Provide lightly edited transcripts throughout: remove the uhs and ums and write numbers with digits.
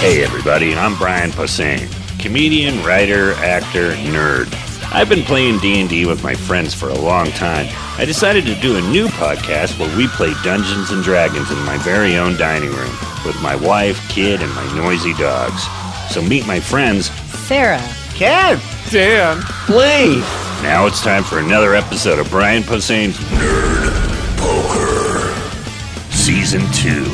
Hey everybody, I'm Brian Posehn, comedian, writer, actor, nerd. I've been playing D&D with my friends for a long time. I decided to do a new podcast where we play Dungeons & Dragons in my very own dining room with my wife, kid, and my noisy dogs. So meet my friends, Sarah, Ken, Dan, Blaine. Now it's time for another episode of Brian Posehn's Nerd Poker, Season 2.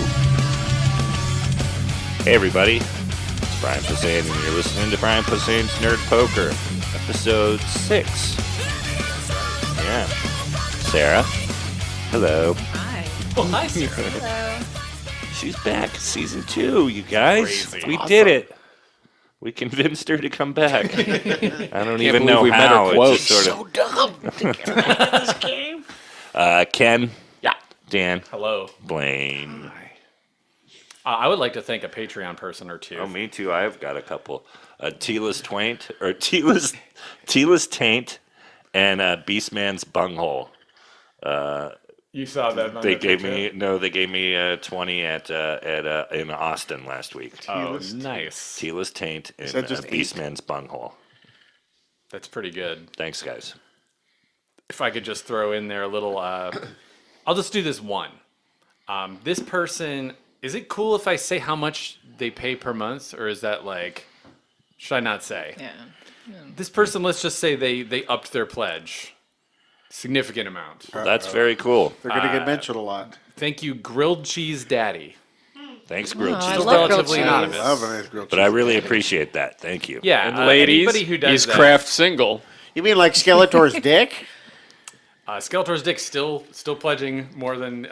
Hey everybody, it's Brian Posehn, and you're listening to Brian Posehn's Nerd Poker, Episode 6. Yeah. Sarah, hello. hi. Oh, hi, Sarah. Hello. She's back, Season 2, you guys. Crazy. We Awesome. did it. We convinced her to come back. I don't even know we met her how. quote. It's just sort of... Ken. Yeah. Dan. Hello. Blaine. I would like to thank a Patreon person or two. Oh, me too. I've got a couple. Tila's Twaint, or Tila's Taint, and Beastman's Bunghole. You saw that? They gave me 20 in Austin last week. Oh, nice. Tila's Taint and that just Beastman's Bunghole. That's pretty good. Thanks, guys. If I could just throw in there a little, I'll just do this one. This person, is it cool if I say how much they pay per month, or is that like, should I not say? Yeah. This person, let's just say they upped their pledge. Significant amount. That's very cool. They're going to get mentioned a lot. Thank you, Grilled Cheese Daddy. Thanks, grilled I cheese. Still love grilled relatively cheese. anonymous. Love a nice grilled But cheese. I really appreciate that. Thank you. Yeah, And ladies, anybody who does he's that, craft single. You mean like Skeletor's dick? Skeletor's Dick still pledging more than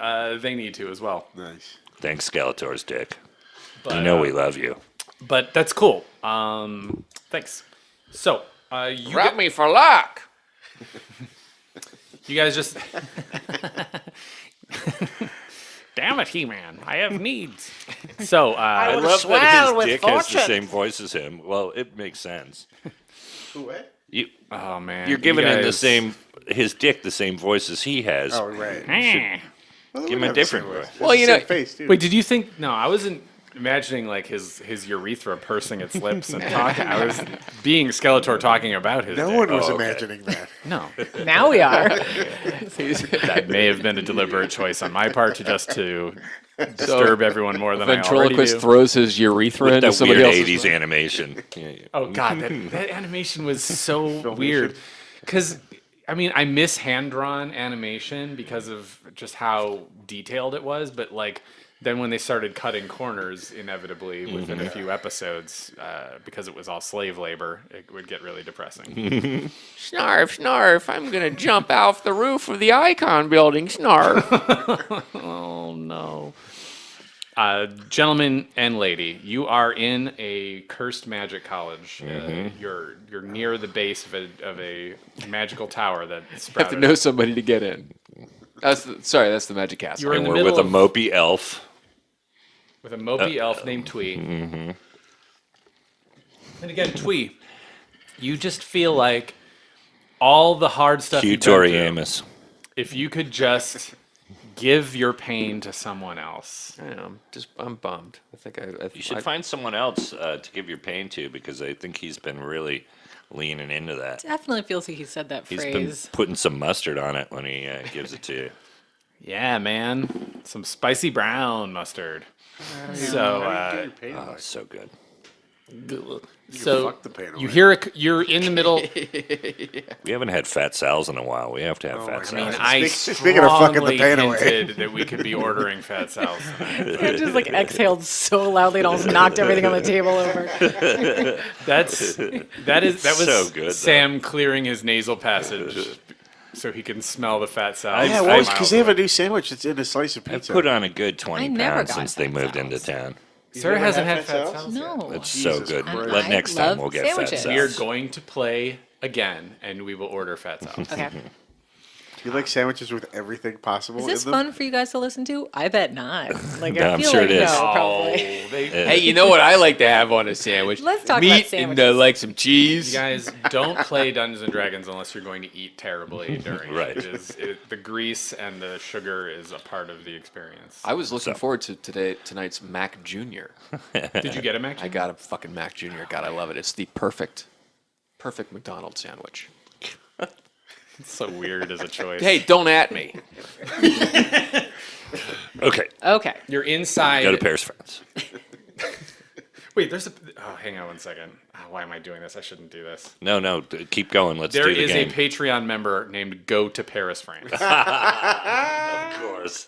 they need to as well. Nice. Thanks, Skeletor's dick. But, You know we love you. But that's cool. Thanks. So you Grab me for luck. you guys just damn it, He-Man, I have needs. So I love that his dick has the same voice as him. Well, it makes sense. What? oh man, You're giving you him the guys- same, his dick the same voice as he has. Oh, right. Well, Give him we a have the different same voice. voice. Well, It's you the know- same face, too. Wait, did you think? No, I wasn't imagining like his urethra pursing its lips and talking. I was being Skeletor talking about his. No dick. one was Oh, okay. imagining that. No, Now we are. that may have been a deliberate choice on my part to disturb everyone more than I already Ventriloquist do. throws his urethra into That somebody weird else's. 80s animation. Oh god, that animation was so weird. Because I mean, I miss hand-drawn animation because of just how detailed it was. But like, then when they started cutting corners, inevitably within a few episodes, because it was all slave labor, it would get really depressing. Snarf, snarf, I'm going to jump off the roof of the Icon building, snarf. Oh no. Gentlemen and lady, you are in a cursed magic college. You're near the base of a magical tower that Have to sprouted. know somebody to get in. That's the Magic Castle. You're in And the we're with middle a of- mopey elf. with a mopey elf named Twee. And again, Twee, you just feel like all the hard stuff Hugh you've been Tori through, Amos. if you could just give your pain to someone else. I'm bummed. I think You should find someone else to give your pain to, because I think he's been really leaning into that. Definitely feels like he said that He's been phrase. putting some mustard on it when he gives it to you. Yeah, man. Some spicy brown mustard. So, Oh, it's so good. so fuck the pain you away. hear you're in the middle. We haven't had Fat Sal's in a while. We have to have Fat my Sal's. God. I Speaking of fucking the strongly pain away. hinted that we could be ordering Fat Sal's. It just like exhaled so loudly and almost knocked everything on the table over. That was So good, though. Sam clearing his nasal passage so he can smell the Fat Sal's. Yeah, well, because they have a new sandwich that's in a slice of I've pizza. put on a good 20 I never pounds got since they Fat moved Sal's. into town. Sarah never hasn't had had Fat Fat Sal's? Sal's. No. It's so Jesus good. Christ. Let I next time love we'll get Fat sandwiches. We are Sal's. going to play again, and we will order Fat Sal's. Okay. Do you like sandwiches with everything possible Is this in them? fun for you guys to listen to? I bet not. Like, No, I I'm feel sure like it is. no, Oh, probably. Hey, you know what I like to have on a sandwich? Let's talk about Meat sandwiches. and like some cheese. You guys don't play Dungeons and Dragons unless you're going to eat terribly during Right. it. The grease and the sugar is a part of the experience. I was looking forward to tonight's Mac Jr. Did you get a Mac? I got a fucking Mac Jr. God, I love it. It's the perfect McDonald's sandwich. It's so weird as a choice. Hey, don't at me. Okay. Okay. You're inside. Go to Paris, France. Wait, there's a. Oh, hang on one second. Oh, why am I doing this? I shouldn't do this. No, keep going. Let's There do the is game. a Patreon member named Go to Paris, France. Of course.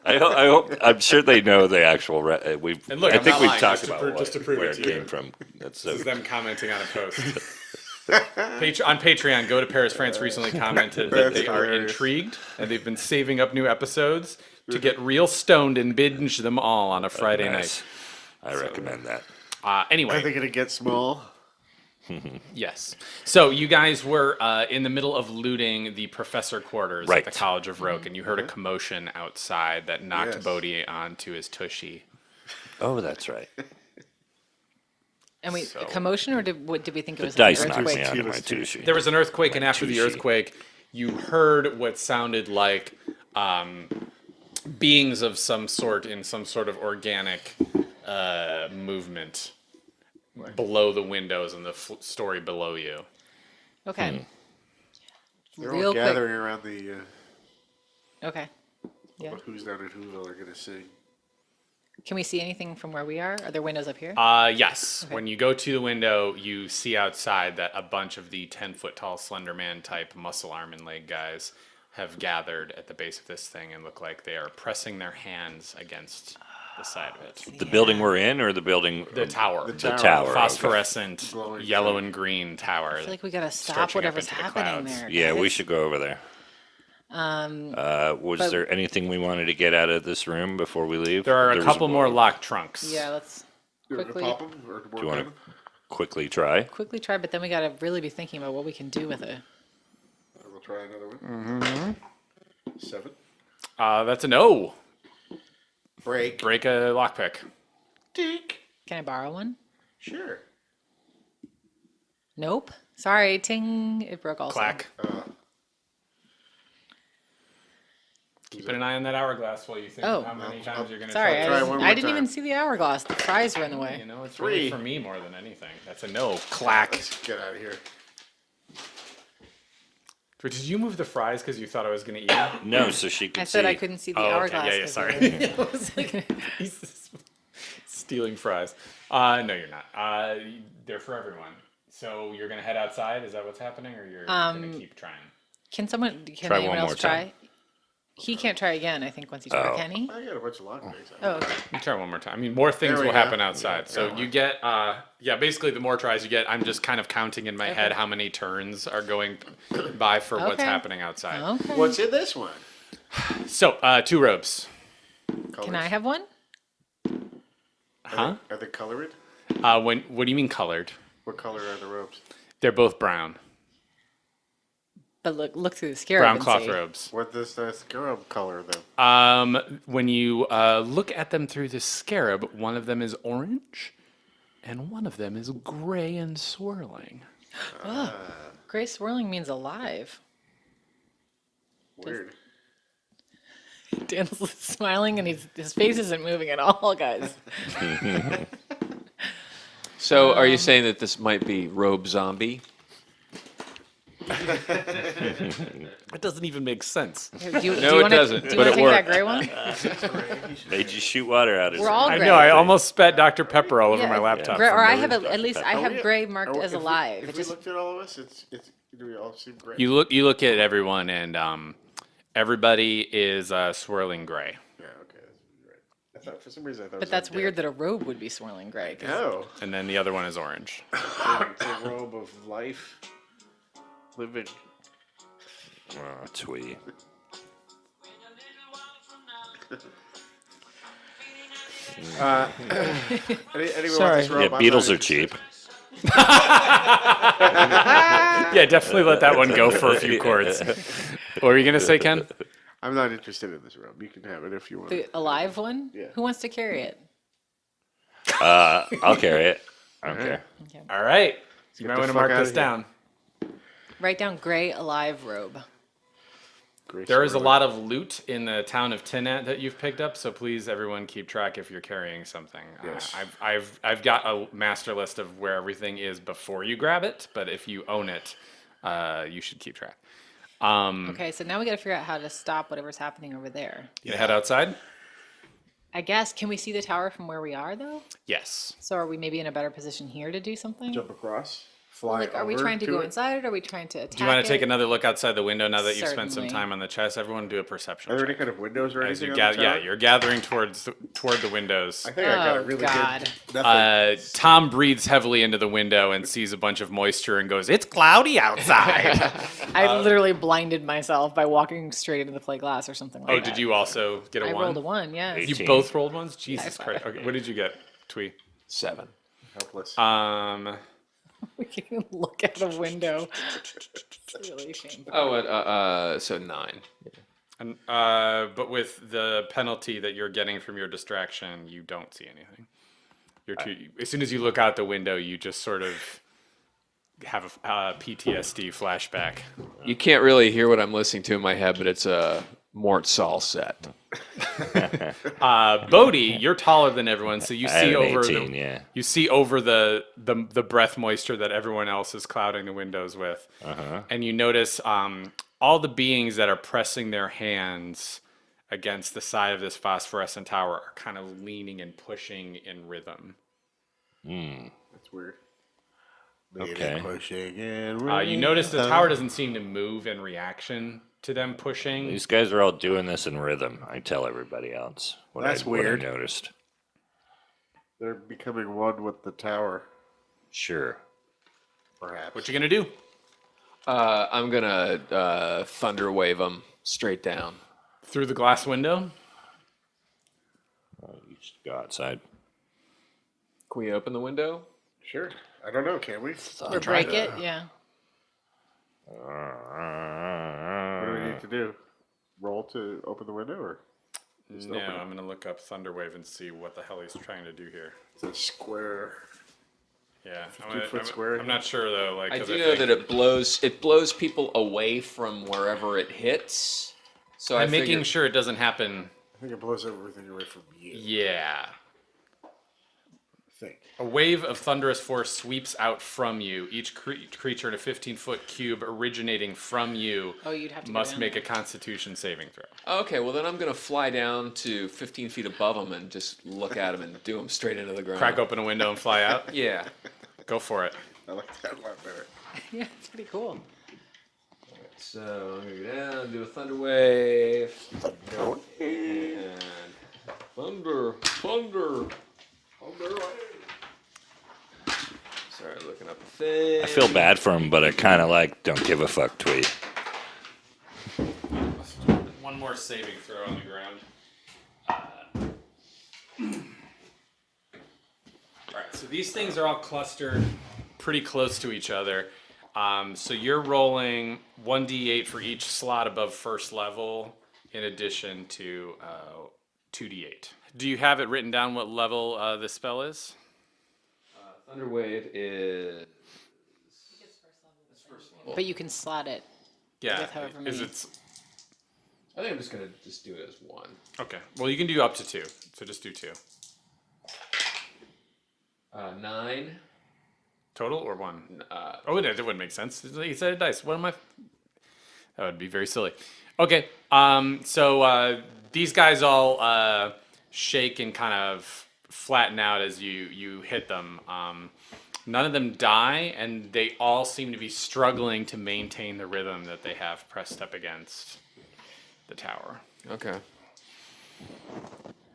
I hope. I'm sure they know the actual. We've. And look, I I'm think not we've lying, talked just to about prove- just to prove where it it to you. came from. That's so. This is them commenting on a post. On Patreon, Go to Paris, France recently commented that they are hilarious. intrigued and they've been saving up new episodes to get real stoned and binge them all on a Friday Nice. I recommend that. night. Anyway, Are they going to get small? yes. So you guys were in the middle of looting the professor quarters Right. at the College of Roke, and you heard a commotion outside that knocked Yes. Bodhi onto his tushy. Oh, that's right. And we So- commotion, or did we think it The was dice an knocked earthquake? me onto my Tutus, tushy. There was an earthquake, and after the Tushy. earthquake, you heard what sounded like beings of some sort in some sort of organic movement below the windows in the story below you. Okay. They're Real all quick. gathering around the Okay. Yeah. Who's Down in Whoville are going to sing. Can we see anything from where we are? Are there windows up here? Yes. Okay. When you go to the window, you see outside that a bunch of the 10-foot tall Slender Man type muscle arm and leg guys have gathered at the base of this thing and look like they are pressing their hands against the side of it. The building we're in, or the building? The tower. The The tower. tower. okay. Phosphorescent Glowing yellow thing. and green tower. I feel like we gotta stop stretching up whatever's into the happening clouds. there. Yeah, we guys. should go over there. Was but- there anything we wanted to get out of this room before we leave? There are a was couple more locked trunks. Yeah, let's You want to quickly pop them or Do you want to quickly try? try, but then we gotta really be thinking about what we can do with it. We'll try another one. 7. That's a no. Break. Break a lockpick. Dink. Can I borrow one? Sure. Nope. Sorry, ting. It broke also. Clack. Keep an eye on that hourglass while you think Oh. how many times you're going to Sorry, try. Try one more I didn't time. even see the hourglass. The fries were in the way. You know, it's 3. really for me more than anything. That's a no. Clack. Let's get out of here. Did you move the fries because you thought I was going to eat them? No, so she could I said I see. couldn't see the Oh, okay. hourglass. Yeah, yeah, 'cause sorry. it was like- He's stealing fries. No, you're not. They're for everyone. So you're going to head outside? Is that what's happening? Or you're going to keep trying? Can Try anyone one else more try? time. He can't try again, I think, once he tried. Oh. Can he? I got a bunch of lockpicks. Oh, okay. You try one more time. I mean, more things There we will go. happen outside. Yeah, So go you on. get, basically the more tries you get, I'm just kind of counting in my head how many turns are going by for what's Okay. happening outside. Okay. What's in this one? So, 2 ropes. Can I have one? Huh? Are they colored? What do you mean colored? What color are the robes? They're both brown. But look through the scarab Brown and cloth see. robes. What does the scarab color then? When you look at them through the scarab, one of them is orange and one of them is gray and swirling. Gray swirling means alive. Weird. Dan's smiling and his face isn't moving at all, guys. So, are you saying that this might be Robe Zombie? That doesn't even make sense. Do you No, it wanna, doesn't, Do you but want to it take that gray one? Made you shoot water out of We're all I gray. know, I almost spat Dr. Pepper all over Yeah, my laptop. Gray, for or no I have reason. at least I have gray marked as alive. If It we just looked at all of us, it's do we all seem gray? You look at everyone and everybody is swirling gray. Yeah, okay. That's right. I thought for some reason I thought. but that's weird that a robe would be swirling gray. 'cause- No, And then the other one is orange. it's a robe of life, living. Oh, twee. Anyone Sorry. want this robe? Yeah, I'm beetles not are cheap. Yeah, definitely let that one go for a few chords. What were you gonna say, Ken? I'm not interested in this room. You can have it if you want. The alive one? Yeah. Who wants to carry it? I'll carry it. I don't care. Okay. All right. You might the want to fuck mark outta this here. down. Write down gray alive robe. Great There is a story. lot of loot in the town of Tinat that you've picked up, so please, everyone, keep track if you're carrying something. Yes. I've got a master list of where everything is before you grab it, but if you own it, you should keep track. Okay, so now we got to figure out how to stop whatever's happening over there. You gonna head outside? I guess, can we see the tower from where we are, though? Yes. So are we maybe in a better position here to do something? Jump across. Fly Like, are we over trying to go it? inside it? Or are we trying to attack Do you want to take it? another look outside the window now that you've spent some Certainly. time on the chest? Everyone do a perception Are there any check. kind of windows or As anything you on the tower? yeah, you're gathering toward the windows. I think I got a Oh, really God. good. Nothing. Tom breathes heavily into the window and sees a bunch of moisture and goes, "It's cloudy outside." I literally blinded myself by walking straight into the plate glass or something like Oh, that. did you also get a I one? rolled a 1, yeah. You 18. both rolled ones? Jesus High Christ. five. Okay, what did you get, Twee? 7. Helpless. We can't even look out a window. It's really shameful. Oh, so 9. And, but with the penalty that you're getting from your distraction, you don't see anything. As soon as you look out the window, you just sort of have a PTSD flashback. You can't really hear what I'm listening to in my head, but it's a Mort Saul set. Bodhi, you're taller than everyone, so you I had see an over 18, the yeah. you see over the breath moisture that everyone else is clouding the windows with, and you notice all the beings that are pressing their hands against the side of this phosphorescent tower are kind of leaning and pushing in rhythm. That's weird. Okay. Pushing and You notice the tower doesn't seem to move in reaction to them pushing. These guys are all doing this in rhythm. I tell everybody else That's what I weird. noticed. They're becoming one with the tower, Sure. perhaps. What you gonna do? I'm gonna thunder wave them straight down. Through the glass window? You just go outside. Can we open the window? Sure. I don't know. Can we? Or break it, yeah. What do we need to do? Roll to open the window, or No, I'm gonna look up Thunderwave and see what the hell he's trying to do here. it's a square? Yeah, 2-foot square? I'm not sure though. Like, I 'cause do know think that it blows people away from wherever it hits. So I'm I making figured, sure it doesn't happen. I think it blows everything away from you. Yeah, I think. a wave of thunderous force sweeps out from you. Each creature in a 15-foot cube originating from you Oh, you'd have to go must down make there. a Constitution saving throw. okay, well then I'm gonna fly down to 15 feet above them and just look at them and do them straight into the ground. Crack open a window and fly out. Yeah. Go for it. I like that a lot better. Yeah, it's pretty cool. So I'm gonna go down, do a thunder wave, and thunder. Sorry, looking up a thing. I feel bad for him, but I kind of like don't give a fuck tweet. One more saving throw on the ground. All right, so these things are all clustered pretty close to each other. So you're rolling 1d8 for each slot above first level, in addition to 2d8. Do you have it written down what level this spell is? Thunder wave is. But you can slot it. Yeah. With however Is many. it? I think I'm just gonna do it as 1. Okay. Well, you can do up to 2. So just do 2. 9. Total or 1? Oh, that wouldn't make sense. He said a dice. What am I? That would be very silly. Okay. So these guys all shake and kind of flatten out as you hit them. None of them die, and they all seem to be struggling to maintain the rhythm that they have pressed up against the tower. Okay.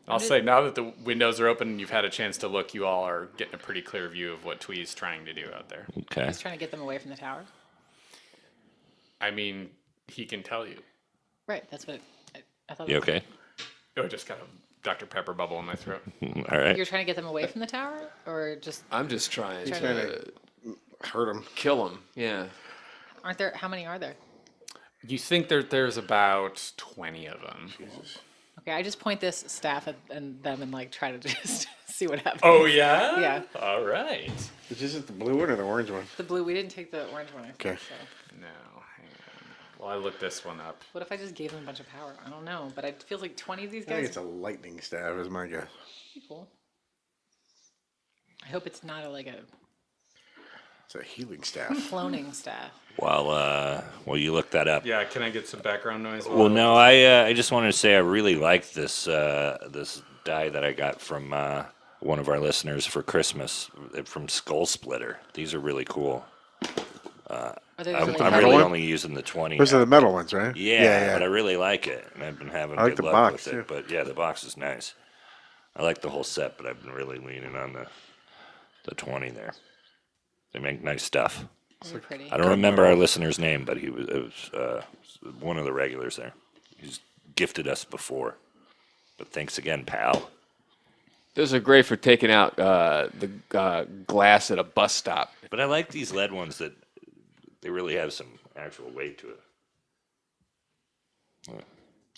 I'll say now that the windows are open and you've had a chance to look, you all are getting a pretty clear view of what Twee's trying to do out there. Okay. He's trying to get them away from the tower. I mean, he can tell you. Right, that's what I thought. You okay? Oh, I just got a Dr. Pepper bubble in my throat. All right. You're trying to get them away from the tower? Or just, I'm just trying Trying to to hurt him. kill them. Yeah. aren't there, how many are there? You think there's about 20 of them. Jesus. Okay, I just point this staff at them and like try to just see what happens. Oh, yeah? Yeah. All right. Is this the blue one or the orange one? The blue, we didn't take the orange one. I think, Okay. so. No, hang on. Well, I looked this one up. What if I just gave them a bunch of power? I don't know, but it feels like 20 of these I think guys. it's a lightning staff, is my guess. Cool. I hope it's not like a It's a healing staff. cloning staff. Well, you look that up. Yeah, can I get some background noise? Well, no, I just wanted to say I really like this this die that I got from one of our listeners for Christmas from Skull Splitter. These are really cool. Are they I'm really really heavy? only using the 20. Those are the metal ones, right? Yeah, but I really like it, and I've been having I like good the luck box, with it. too. But yeah, the box is nice. I like the whole set, but I've been really leaning on the 20 there. They make nice stuff. Really pretty. I don't remember our listener's name, but it was one of the regulars there. He's gifted us before. But thanks again, pal. Those are great for taking out the glass at a bus stop. But I like these lead ones that they really have some actual weight to it.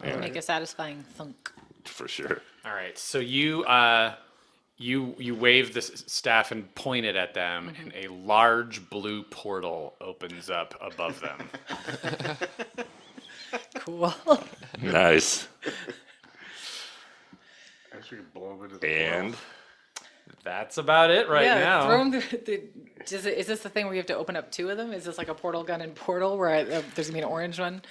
It'll make a satisfying thunk. For sure. All right, so you wave the staff and point it at them, and a large blue portal opens up above them. Cool. Nice. I guess we can blow them into the And That's about it right yeah, now. throw them is this the thing where you have to open up two of them? Is this like a portal gun and portal where there's gonna be an orange one?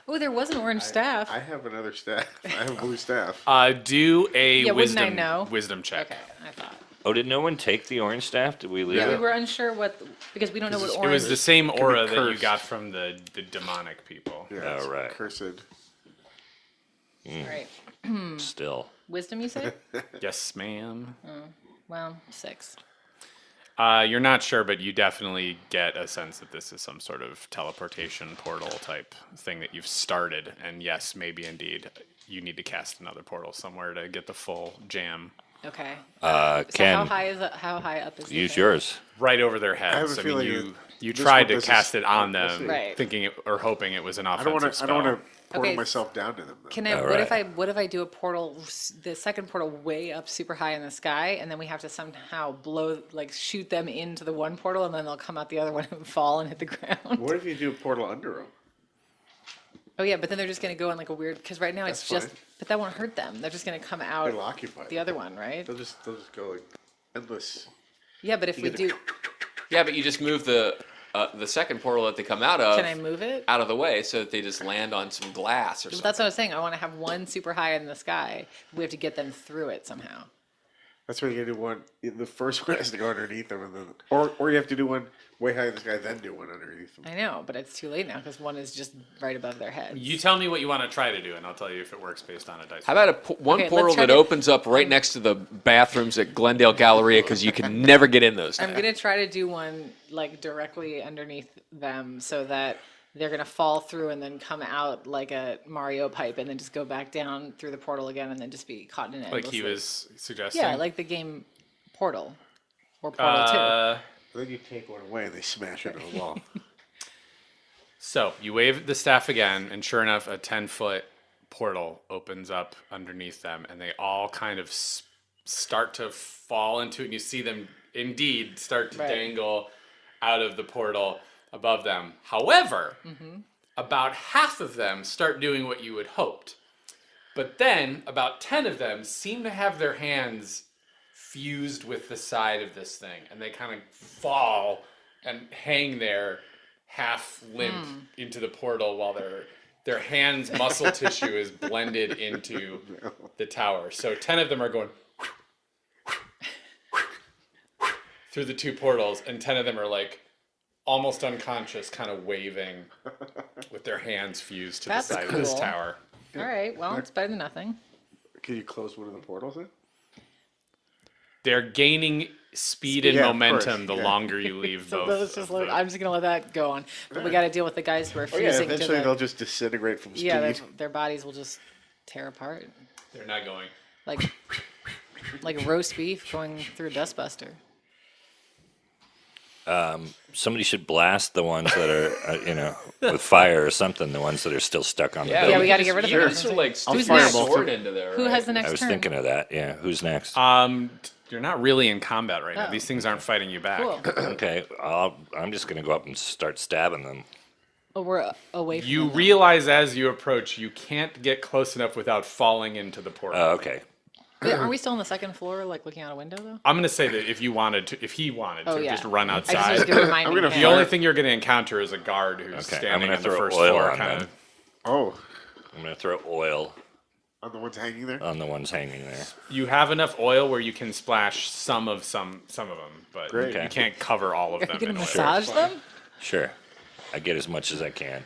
Oh, there was an orange staff. I have another staff. I have a blue staff. Do a Yeah, wouldn't I know? wisdom check. Okay, I thought. oh, did no one take the orange staff? Did we leave Yeah, we it? were unsure because we don't know what It orange. was the same aura that you cursed. got from the demonic people. Yeah, Oh, it's right. Cursed. All right, Still. wisdom. You say? Yes, ma'am. Well, 6. You're not sure, but you definitely get a sense that this is some sort of teleportation portal type thing that you've started. And yes, maybe indeed, you need to cast another portal somewhere to get the full jam. Okay. Ken, So how high up is the use thing? yours. Right over their have a heads. I mean, feeling you this tried one to does cast this- it on we'll them, see. Right. thinking it, or hoping it was an I offensive don't want to. I spell. don't want to portal Okay, myself down to them. Though. Can I? All What if I do a portal, the second portal way up super high in the sky, and then we have to somehow shoot them into the one portal, and then they'll come out the other one and fall and hit the ground. What if you do a portal under them? Oh yeah, but then they're just gonna go in like a weird. Because right now it's That's just. fine. But that won't hurt them. They're just gonna come out It'll occupy. the other one, right? They'll just go like endless. Yeah, but if we do, Yeah, but you just move the second portal that they come out of can I move it? out of the way so that they just land on some glass or Well, something. that's what I was saying. I want to have one super high in the sky. We have to get them through it somehow. That's why you gotta do one. The first one has to go underneath them, and then or you have to do one way high in the sky, then do one underneath them. I know, but it's too late now because one is just right above their heads. You tell me what you want to try to do, and I'll tell you if it works based on a dice. How about one Okay, portal let's try that to- opens up right next to the bathrooms at Glendale Galleria because you can never get in those. I'm gonna try to do one like directly underneath them so that they're gonna fall through and then come out like a Mario pipe and then just go back down through the portal again and then just be caught in it. like he endlessly. was suggesting? Yeah, like the game Portal or Portal 2. Then you take one away and they smash into the wall. So you wave the staff again, and sure enough, a 10-foot portal opens up underneath them, and they all kind of start to fall into it. And you see them indeed start to Right. dangle out of the portal above them. However, about half of them start doing what you had hoped. But then about 10 of them seem to have their hands fused with the side of this thing, and they kind of fall and hang there half limp into the portal while their hands muscle tissue is blended into the tower. So 10 of them are going through the two portals, and 10 of them are like almost unconscious, kind of waving with their hands fused to That's the side of this cool. tower. All right, well, it's better than nothing. Can you close one of the portals then? They're gaining speed and Yeah, of course, momentum the yeah. longer you leave So both. let's just of let, the- I'm just gonna let that go on. But we got to deal with the guys who are Oh yeah, fusing to eventually the. they'll just disintegrate from speed. Yeah, their bodies will just tear apart, They're not going. like roast beef going through a dustbuster. Somebody should blast the ones that are, with fire or something. The ones that are still stuck on the building. Yeah, we gotta get rid of them. You can like stick Who's your next? sword into there. Who right? has the next I was turn? thinking of that. Yeah. Who's next? You're not really in combat right now. Oh. These things aren't fighting you back. Cool. Okay. I'm just gonna go up and start stabbing them. Oh, we're away from You them now. realize as you approach, you can't get close enough without falling into the portal. Oh, okay. Wait, aren't we still on the second floor, like looking out a window though? I'm gonna say that if he wanted to, Yeah. just run I just outside. need to remind gonna him. The only thing you're gonna encounter is a guard who's Okay, I'm standing gonna on the throw first oil floor, on kind them. of. Oh, I'm gonna throw oil on the ones hanging there. on the ones hanging there. You have enough oil where you can splash some of them, but Great. you can't cover all of Are them. you gonna in oil. massage them? Sure. I get as much as I can.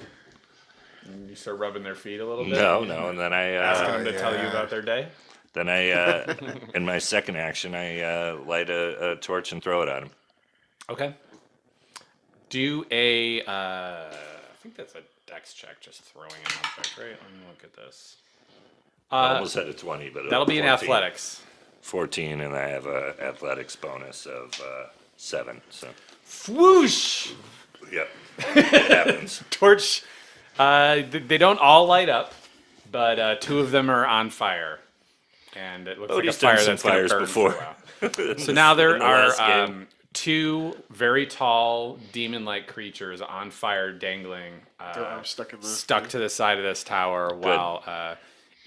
You start rubbing their feet a little bit. No, and then Asking them to tell you about their day. then in my second action, I light a torch and throw it at him. Okay. Do a. I think that's a dex check, just throwing an object, right? Let me look at this. I almost had a 20, but That'll be in 14. athletics. 14, and I have a athletics bonus of 7. So, Whoosh! yep, it happens. Torch. They don't all light up, but 2 of them are on fire, and it looks like a he's done fire some that's going to fires burn before. for a while. So now there In the last are game. 2 very tall demon-like creatures on fire, dangling, I'm stuck in the stuck to the side of this tower, while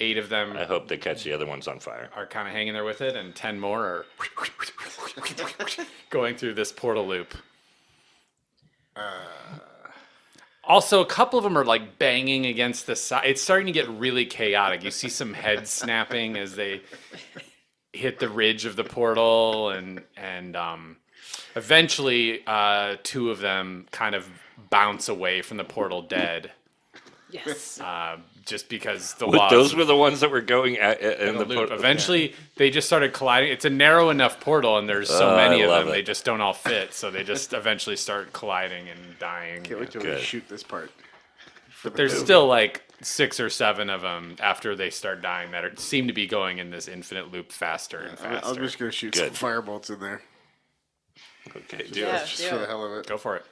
8 of them I hope they catch the other ones on fire. are kind of hanging there with it, and 10 more are going through this portal loop. Also, a couple of them are like banging against the side. It's starting to get really chaotic. You see some heads snapping as they hit the ridge of the portal, and eventually 2 of them kind of bounce away from the portal dead. Yes. Just because the But laws those of were the ones that were going in the the loop. port- Eventually, they just started colliding. It's a narrow enough portal, and there's so many I of love them, it. they just don't all fit. So they just eventually start colliding and dying. Can't wait till we Good. shoot this part. There's still like 6 or 7 of them after they start dying that seem to be going in this infinite loop faster and I'm faster. just gonna shoot Good. some firebolts in there, Okay, do Yeah. it. just for the hell of it. Go for it.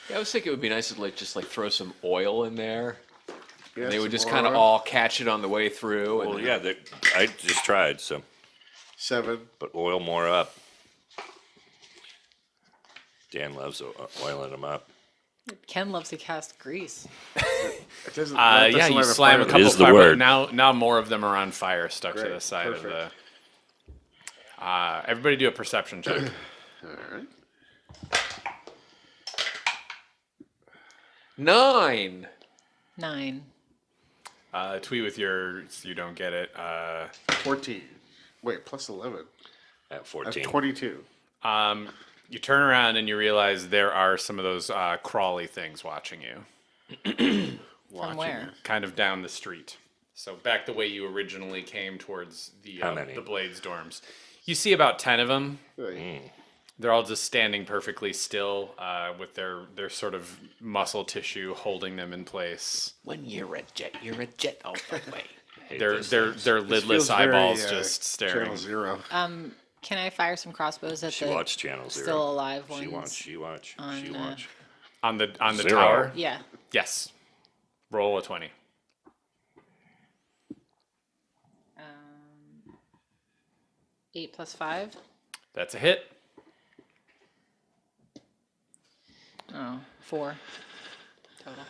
Yeah, I was thinking it would be nice to just throw some oil in there. Yeah, And they would some just more kind of oil. all catch it on the way through. And Well, yeah, I just tried, so 7. but oil more up. Dan loves oiling them up. Ken loves to cast grease. It doesn't. Yeah, you slam a It couple is the fire, but word. now more of them are on fire, stuck to Great, the side of perfect. the. Everybody do a perception check. All right. 9. 9. Tweet with yours, you don't get it. 14. Wait, plus 11. At That's 14. 22. You turn around and you realize there are some of those crawly things watching you, From where? kind of down the street. So back the way you originally came towards How many? the Blades dorms. You see about 10 of them. Hey, They're all just standing perfectly still, with their sort of muscle tissue holding them in place. When you're a jet all the way. Their lidless feels very, eyeballs just staring. Channel 0. Can I fire some crossbows at She the watched Channel 0. still alive ones? She watch. on, On the 0. tower. Yeah. Yes. Roll a 20. 8 plus 5. That's a hit. Oh, 4 total.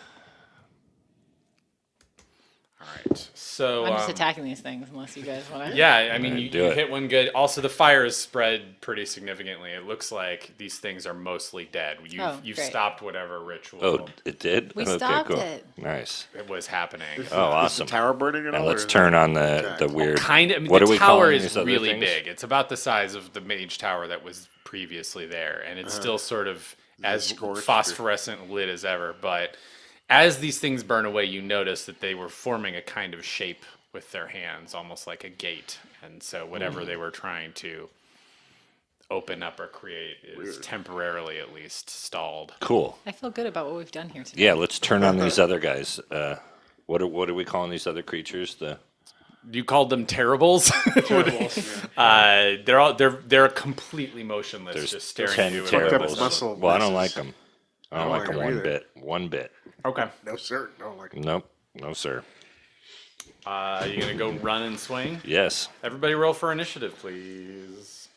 All right. So I'm just attacking these things unless you guys want to. yeah, I mean, you do it. hit one good. Also, the fire is spread pretty significantly. It looks like these things are mostly dead. You've great. stopped whatever ritual Oh, it did? We Okay, stopped cool. it. Nice. it was happening. Oh, awesome. Is the tower burning at Now all? let's or- turn on the Okay. weird. Kind of. I mean, What the are we tower calling is these other really things? big. It's about the size of the mage tower that was previously there, and it's still sort of as scorched or- phosphorescent lit as ever. But as these things burn away, you notice that they were forming a kind of shape with their hands, almost like a gate. And so whatever they were trying to open up or create is temporarily at least stalled. Cool. I feel good about what we've done here today. Yeah, let's turn on these other guys. What are we calling these other creatures? The You called them terribles. They're completely motionless, There's just staring 10 at you. with terribles. muscle Well, I don't masses. like them. I don't like them one either. bit. One bit. Okay. No, sir. Don't like it. Nope. No, sir. You gonna go run and swing? Yes. Everybody roll for initiative, please.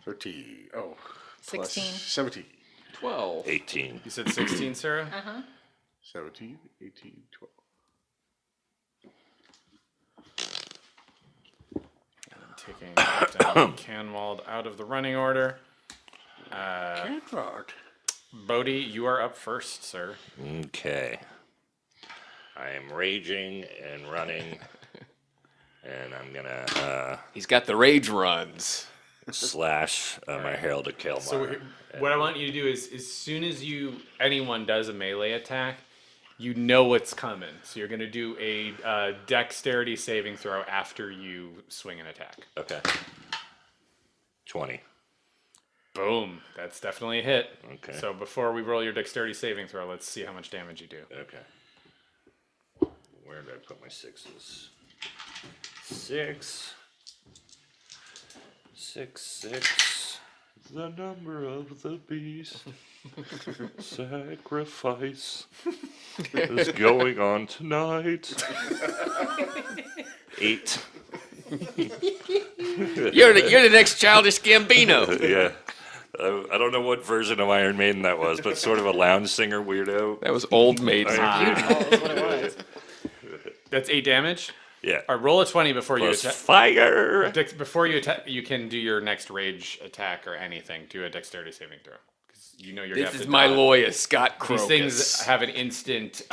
13. Oh. 16. 17. 12. 18. You said 16, Sarah? 17, 18, 12. Taking down Canwald out of the running order. Canwald. Bodhi, you are up first, sir. Okay. I am raging and running. And I'm going to He's got the rage runs. slash my Herald of Kelmar. So what I want you to do is, as soon as anyone does a melee attack, you know what's coming. So you're going to do a dexterity saving throw after you swing an attack. Okay. 20. Boom. That's definitely a hit. Okay. So before we roll your dexterity saving throw, let's see how much damage you do. Okay. Where did I put my sixes? 6. 6, 6. The number of the beast. Sacrifice is going on tonight. 8. You're the next Childish Gambino. Yeah. I don't know what version of Iron Maiden that was, but sort of a lounge singer weirdo. That was Old Maiden. Beautiful is what it was. That's 8 damage. Yeah. All right, roll a 20 before you Plus attack. fire. Before you attack, you can do your next rage attack or anything. Do a dexterity saving throw. Because you know you're gonna This have is to my dodge. lawyer, Scott These Crocus. things have an instant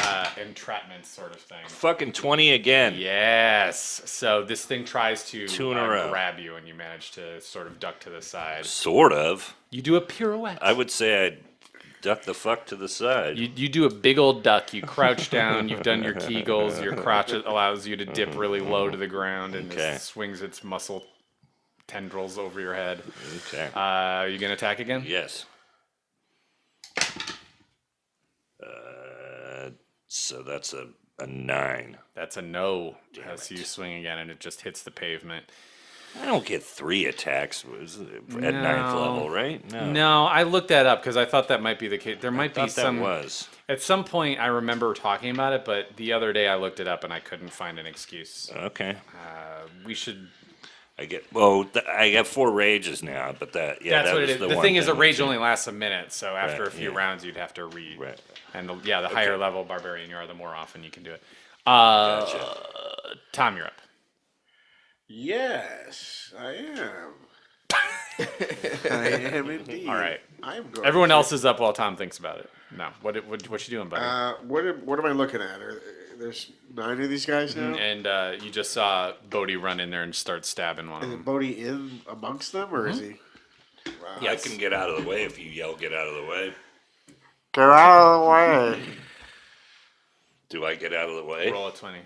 entrapment sort of thing. Fucking 20 again. Yes. So this thing tries to 2 in a row. grab you, and you manage to sort of duck to the side. Sort of. You do a pirouette. I would say I'd duck the fuck to the side. You do a big old duck. You crouch down. You've done your Kegels. Your crotch allows you to dip really low to the ground, and Okay. it swings its muscle tendrils over your head. Okay. You gonna attack again? Yes. So that's a 9. That's a no. As you swing again, and it just hits the pavement. I don't get 3 attacks at 9th No. level, right? No, I looked that up because I thought that might be the case. There might be Thought that some. was. At some point, I remember talking about it, but the other day I looked it up and I couldn't find an excuse. Okay. We should. I get I have 4 rages now, but That's that what was it is. The one thing is, a that rage you- only lasts a minute, so after Right, a few yeah. rounds, you'd have to read. Right. And the higher level barbarian you are, the more often you can do it. Gotcha. Tom, you're up. Yes, I am. I am indeed. All right. I'm going. Everyone to- else is up while Tom thinks about it. No, what you doing, buddy? What am I looking at? There's 9 of these guys now. And you just saw Bodhi run in there and start stabbing one of Is them. Bodhi in amongst them, or is he? Wow. Yeah, I can get out of the way if you yell, "Get out of the way." Get out of the way. Do I get out of the way? Roll a 20.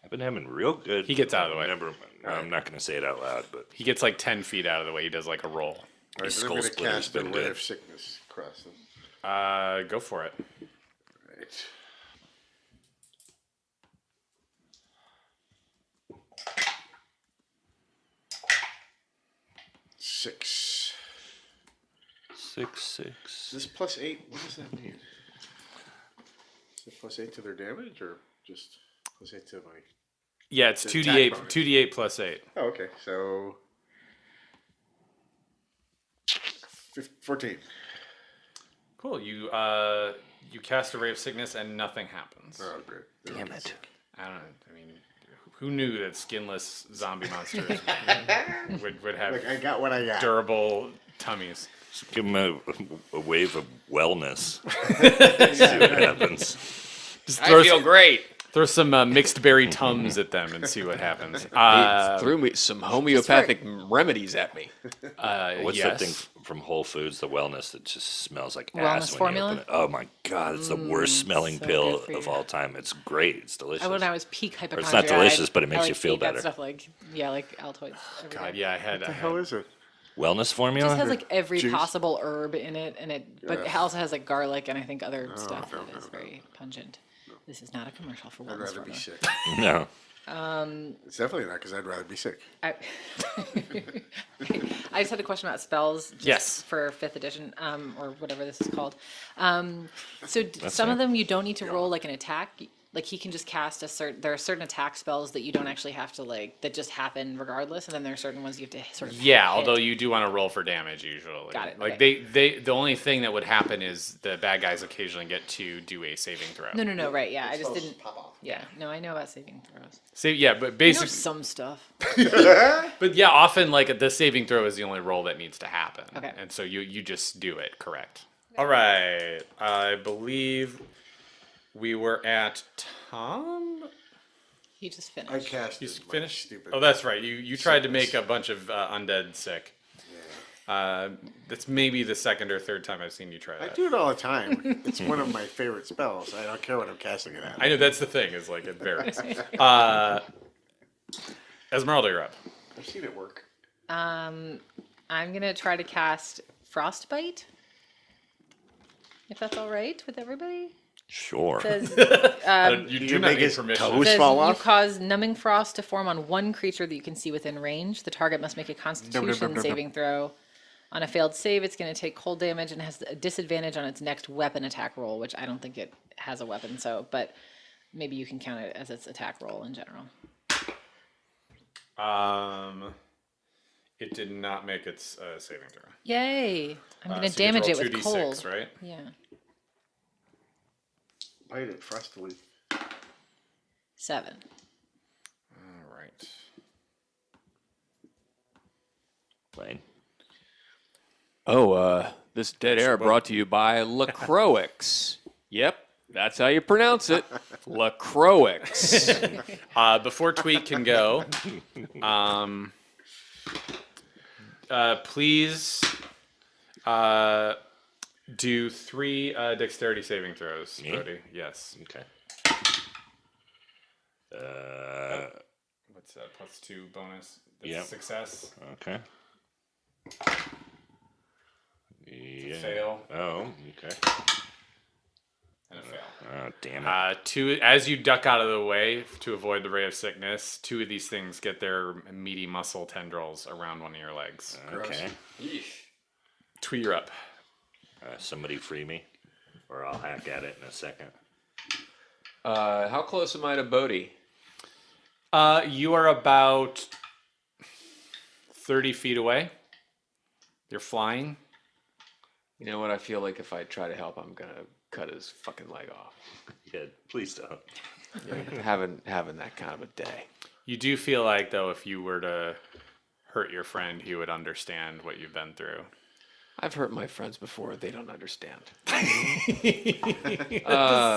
I've been having real good. He gets out of the way. I'm not going to say it out loud, but He gets like 10 feet out of the way. He does like a roll. All right, His then I'm skull going to splitter's cast the been ray good. of sickness across them. Go for it. Right. Six. 6, 6. Is this +8? What does that mean? Is it +8 to their damage, or just +8 to my? Yeah, it's The 2d8, attack bonus. 2d8 plus 8. Oh, okay. So 14. Cool. You cast a ray of sickness and nothing happens. Oh, great. Damn it. I don't know. I mean, who knew that skinless zombie monsters would have Look, I got what I got. durable tummies? Just give him a wave of wellness. See what happens. Just I feel great. throw some mixed berry tums at them and see what happens. He threw me some homeopathic remedies at me. What's yes. that thing from Whole Foods? The wellness that just smells like Wellness ass when formula? you open it. Oh my god, it's the worst smelling so pill good for of you. all time. It's great. It's delicious. When I was peak Or hypochondria, it's not delicious, but it I makes like you feel eat that better. Stuff like Altoids. every God, day. yeah, I had. What the hell is it? wellness formula? Just has like every Juice? possible herb in it, but it also has like garlic and I think other stuff no, that is very pungent. This is not a commercial for I'd wellness rather be formula. sick. No. It's definitely not because I'd rather be sick. I I just had a question about spells. Just Yes. For 5th edition, or whatever this is called. So some it. of them you don't need to roll like an attack. Like he can just cast there are certain attack spells that you don't actually have to that just happen regardless, and then there are certain ones you have to sort of Yeah, hit. although you do want to roll for damage usually. Got it, Like okay. the only thing that would happen is the bad guys occasionally get to do a saving throw. No, right, yeah, I just Spells didn't. pop off. Yeah, no, I know about saving throws. So yeah, but I know basically, some stuff. but yeah, often like the saving throw is the only roll that needs to happen. Okay. And so you just do it, correct? All right, I believe we were at Tom. He just I finished. cast. He's my finished. Stupid. Oh, that's right. You tried to make sickness. a bunch of undead sick. That's maybe the second or third time I've seen you try I that. do it all the time. It's one of my favorite spells. I don't care what I'm casting it at. I know that's the thing. Is like it varies. Esmeralda, you're up. I've seen it work. I'm gonna try to cast Frostbite. If that's all right with everybody. Sure. Says, You You do can not make need his permission. toes says fall you off. cause numbing frost to form on one creature that you can see within range. The target must make a Constitution dum. saving throw. On a failed save, it's going to take cold damage and has a disadvantage on its next weapon attack roll, which I don't think it has a weapon. But maybe you can count it as its attack roll in general. It did not make its saving throw. Yay! I'm going to So you damage roll it with 2d6, cold. right? Yeah. Bite it frostily. 7. All right. Blaine. Oh, this dead air brought to you by LaCroix. Yep, that's how you pronounce it. LaCroix. Before Tweet can go, please do 3 dexterity saving throws, Me? Brody. Yes. Okay. What's that? +2 bonus. That's Yep. success. Okay. Yeah. Fail. Oh, okay. And a fail. Oh, damn it. 2, as you duck out of the way to avoid the ray of sickness, 2 of these things get their meaty muscle tendrils around one of your legs. Okay. Tweet, you're up. Somebody free me, or I'll hack at it in a second. How close am I to Bodhi? You are about 30 feet away. You're flying. You know what? I feel like if I try to help, I'm gonna cut his fucking leg off. Yeah, please don't. having that kind of a day. You do feel like, though, if you were to hurt your friend, he would understand what you've been through. I've hurt my friends before. They don't understand.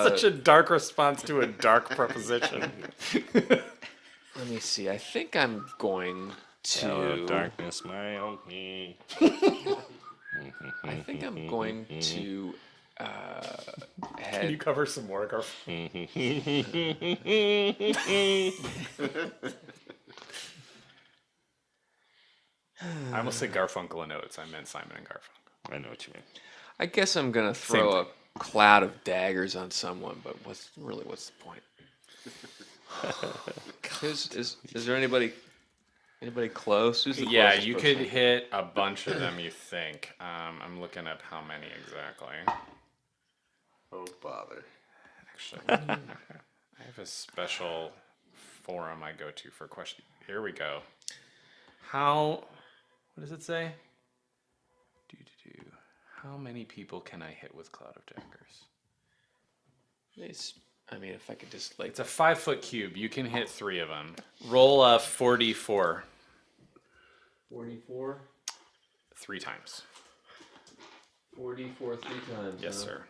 Such a dark response to a dark proposition. Let me see. I think I'm going to. Oh, darkness, my old me. I think I'm going to Can you head. cover some more, Garf? I almost said Garfunkel in notes. I meant Simon and Garfunkel. I know what you mean. I guess I'm gonna throw a cloud of daggers on someone. But what's the point? Is there anybody close? Who's the Yeah, closest you person? could hit a bunch of them, you think. I'm looking up how many exactly. Oh, bother. Actually, I have a special forum I go to for questions. Here we go. What does it say? How many people can I hit with Cloud of Daggers? I mean, if I could just like. It's a 5-foot cube. You can hit 3 of them. Roll a 44 44? 3 times. 44 3 times. Yes, sir.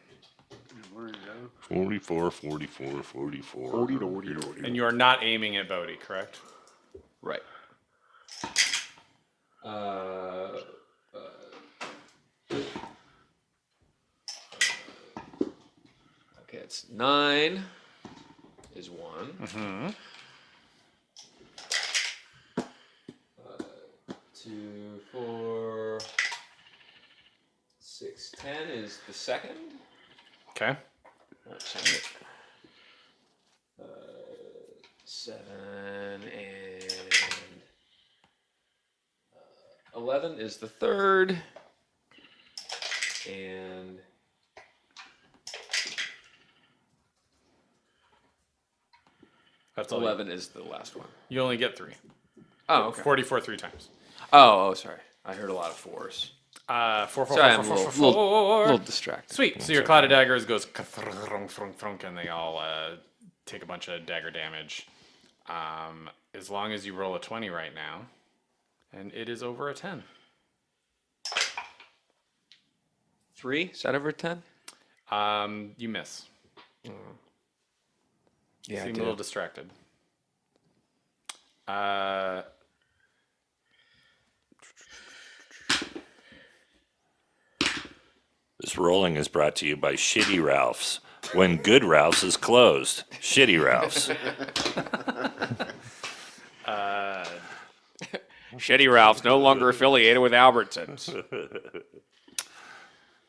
44, 44, 44. 40 to 40 to 40. And you are not aiming at Bodhi, correct? Right. Okay, it's 9 is 1. 2, 4, 6, 10 is the second. Okay. Let's see it. 7 and 11 is the third. And 11 is the last one. You only get 3. Oh, okay. 44 3 times. Oh, sorry. I heard a lot of 4s. 4, 4, Sorry, 4, I'm 4, a 4, 4. little distracted. Sweet. So your clouded daggers goes and they all take a bunch of dagger damage. As long as you roll a 20 right now, and it is over a 10. 3? Is that over 10? You miss. Yeah, Seem a little distracted. This rolling is brought to you by Shitty Ralph's. When Good Ralph's is closed, Shitty Ralph's. Shitty Ralph's no longer affiliated with Albertsons.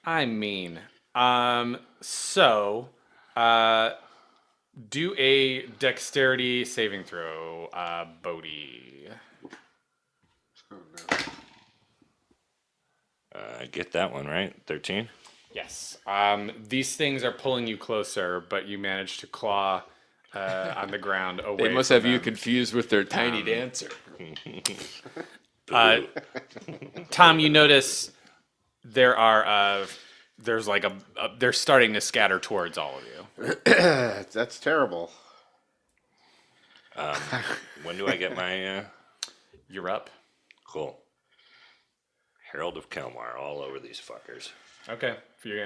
I mean, do a dexterity saving throw, Bodhi. Oh, no. Get that one right. 13. Yes. These things are pulling you closer, but you manage to claw on the ground away. They must from have you them. confused with their tiny dancer. Tom, you notice there are there's like they're starting to scatter towards all of you. That's terrible. When do I get my You're up. cool Herald of Kelmar all over these fuckers? Okay.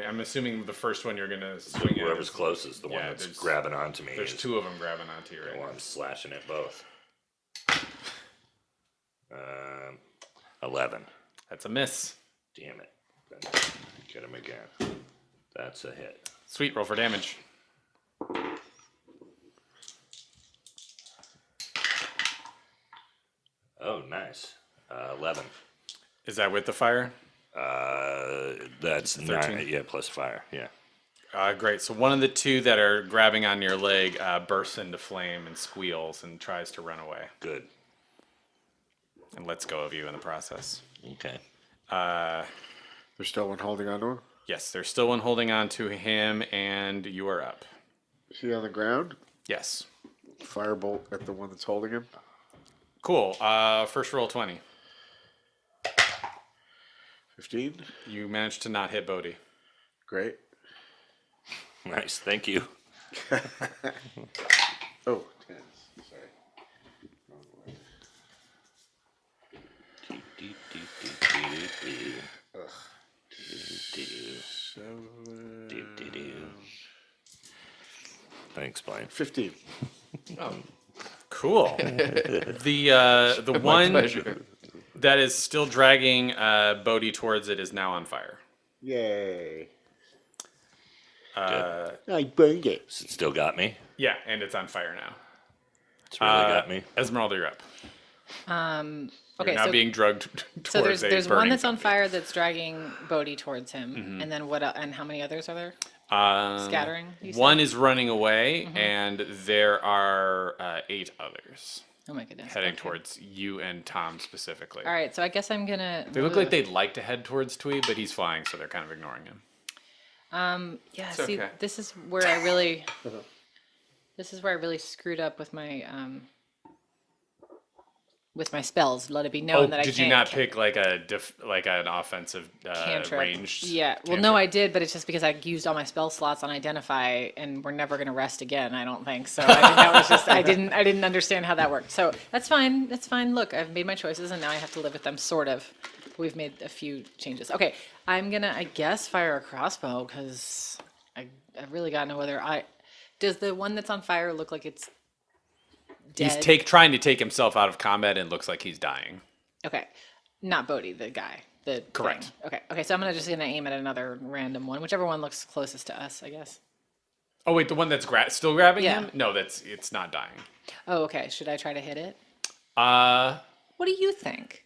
I'm assuming the first one you're gonna swing at. Whoever's is- closest, the one yeah, that's there's- grabbing onto me. There's is 2 of them grabbing onto you the right one now. I'm slashing at both. 11. That's a miss. Damn it. Then get him again. That's a hit. Sweet. Roll for damage. Oh, nice. 11. Is that with the fire? That's 13. 9. Yeah, plus fire. Yeah. Great. So one of the 2 that are grabbing on your leg bursts into flame and squeals and tries to run away Good. and lets go of you in the process. Okay. There's still one holding on to him. Yes, there's still one holding on to him, and you are up. Is he on the ground? Yes. Firebolt at the one that's holding him. Cool. First roll 20. 15. You managed to not hit Bodhi. Great. Nice. Thank you. Oh, 10. Sorry. Wrong way. Thanks, Blaine. 15. Cool. The one pleasure. that is still dragging Bodhi towards it is now on fire. Yay. I burned it. So it still got me. Yeah, and it's on fire now. It's really got me. Esmeralda, you're up. Okay, You're now so, being drugged towards so there's a one burning that's on zombie. fire that's dragging Bodhi towards him, and then what? And how many others are there? Um, Scattering. You said? One is running away, and there are 8 others Oh my goodness. heading okay. towards you and Tom specifically. All right, so I guess I'm gonna. They look like they'd like to head towards Twee, but he's flying, so they're kind of ignoring him. Yeah. It's See, okay. this is where I really. This is where I really screwed up with my spells. Let it be known that I did can't. you not pick like an offensive cantrip. ranged? Yeah. Well, no, I did, but it's just because I used all my spell slots on identify, and we're never going to rest again. I don't think so. I think that was just I didn't understand how that worked. So that's fine. That's fine. Look, I've made my choices, and now I have to live with them. Sort of. We've made a few changes. Okay, I'm gonna, I guess, fire a crossbow because I really got no other. Does the one that's on fire look like it's dead? He's trying to take himself out of combat and looks like he's dying. Okay, not Bodhi, the guy. The Correct. thing. Okay. So I'm just gonna aim at another random one, whichever one looks closest to us, I guess. Oh wait, the one that's still grabbing Yeah. him? No, it's not dying. Oh, okay. Should I try to hit it? Uh, What do you think?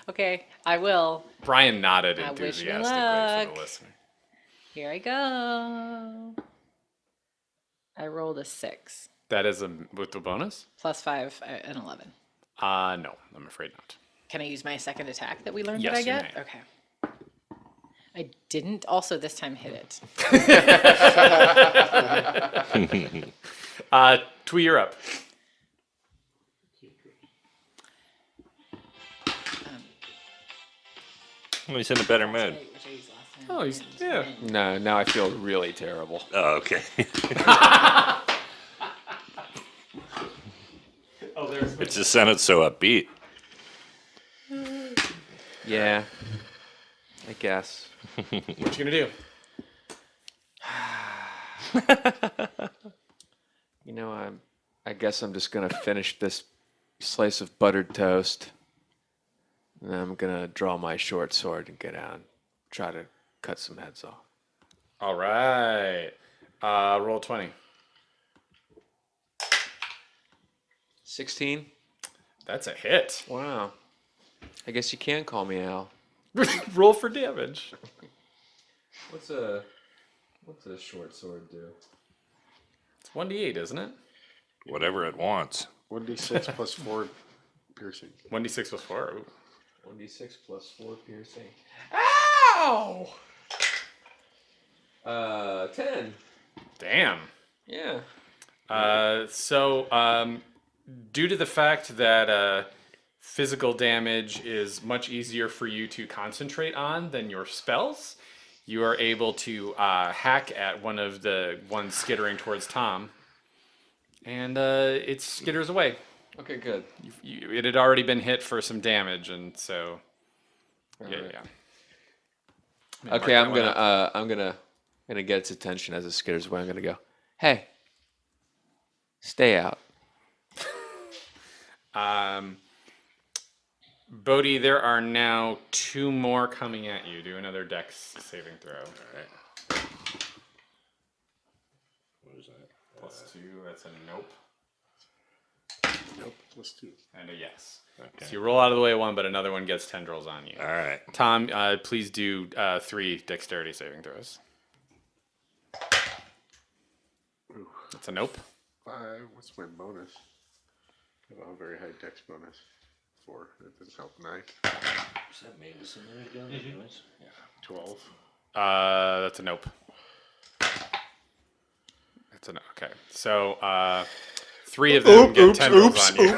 Okay, I will. Brian nodded I wish me enthusiastically for luck. the listener. Here I go. I rolled a 6. That is with the bonus? Plus 5, an 11. No, I'm afraid not. Can I use my second attack that we learned Yes, that I you get? may. Okay. I didn't also this time hit it. Twee, you're up. He's in a better mood. Which I used last time. Oh, he's, yeah. No, now I feel really terrible. Oh, okay. Oh, there's It just sounded so upbeat. Yeah, I guess. What you gonna do? You know, I guess I'm just gonna finish this slice of buttered toast, and then I'm gonna draw my short sword and get out and try to cut some heads off. All right. Roll 20. 16. That's a hit. Wow. I guess you can call me Al. Roll for damage. What's a short sword do? It's 1d8, isn't it? Whatever it wants. 1d6 plus 4 piercing. 1d6 plus 4. Ooh. 1d6 plus 4 piercing. Ow! 10. Damn. Yeah. Due to the fact that physical damage is much easier for you to concentrate on than your spells, you are able to hack at one of the ones skittering towards Tom, and it skitters away. Okay, good. It had already been hit for some damage, and so yeah. Okay, Mark I'm that gonna get its attention as it skitters away. I'm gonna go, hey, stay out. Bodhi, there are now 2 more coming at you. Do another dex saving throw. All right. What is that? +2, that's a nope. Nope, plus 2. And a yes. Okay. So you roll out of the way one, but another one gets tendrils on you. All right. Tom, please do 3 dexterity saving throws. That's a nope. 5. What's my bonus? I have a very high dex bonus. 4. That doesn't help. 9. Is that medicine that I got? 12. That's a nope. That's a no. Okay. So 3 of them get tendrils on you.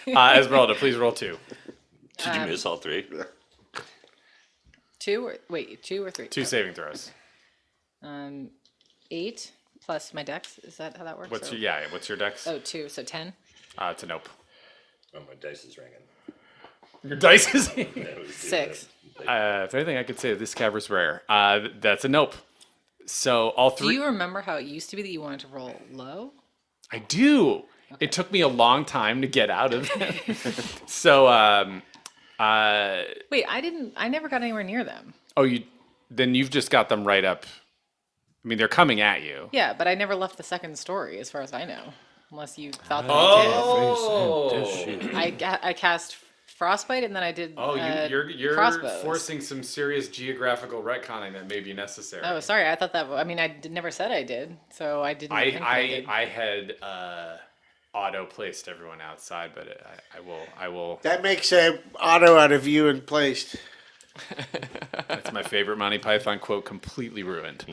Esmeralda, please roll 2. Did you miss all 3? 2 or 3? 2 saving throws. 8 plus my dex. Is that how that works? What's So- your dex? Oh, 2, so 10. It's a nope. Oh, my dice is ringing. Your dice is. 6. If anything, I could say this cavern's rare. That's a nope. So all 3. Do you remember how it used to be that you wanted to roll low? I do. It took me a long time to get out of it. So, Wait, I never got anywhere near them. then you've just got them right up. I mean, they're coming at you. Yeah, but I never left the second story, as far as I know. Unless you thought that I did. I cast Frostbite, and then I did You're crossbows. forcing some serious geographical retconning that may be necessary. Oh, sorry. I thought that. I mean, never said I did, so I didn't. think that I did. I had auto placed everyone outside, but I will. That makes an auto out of you and placed. That's my favorite Monty Python quote, completely ruined.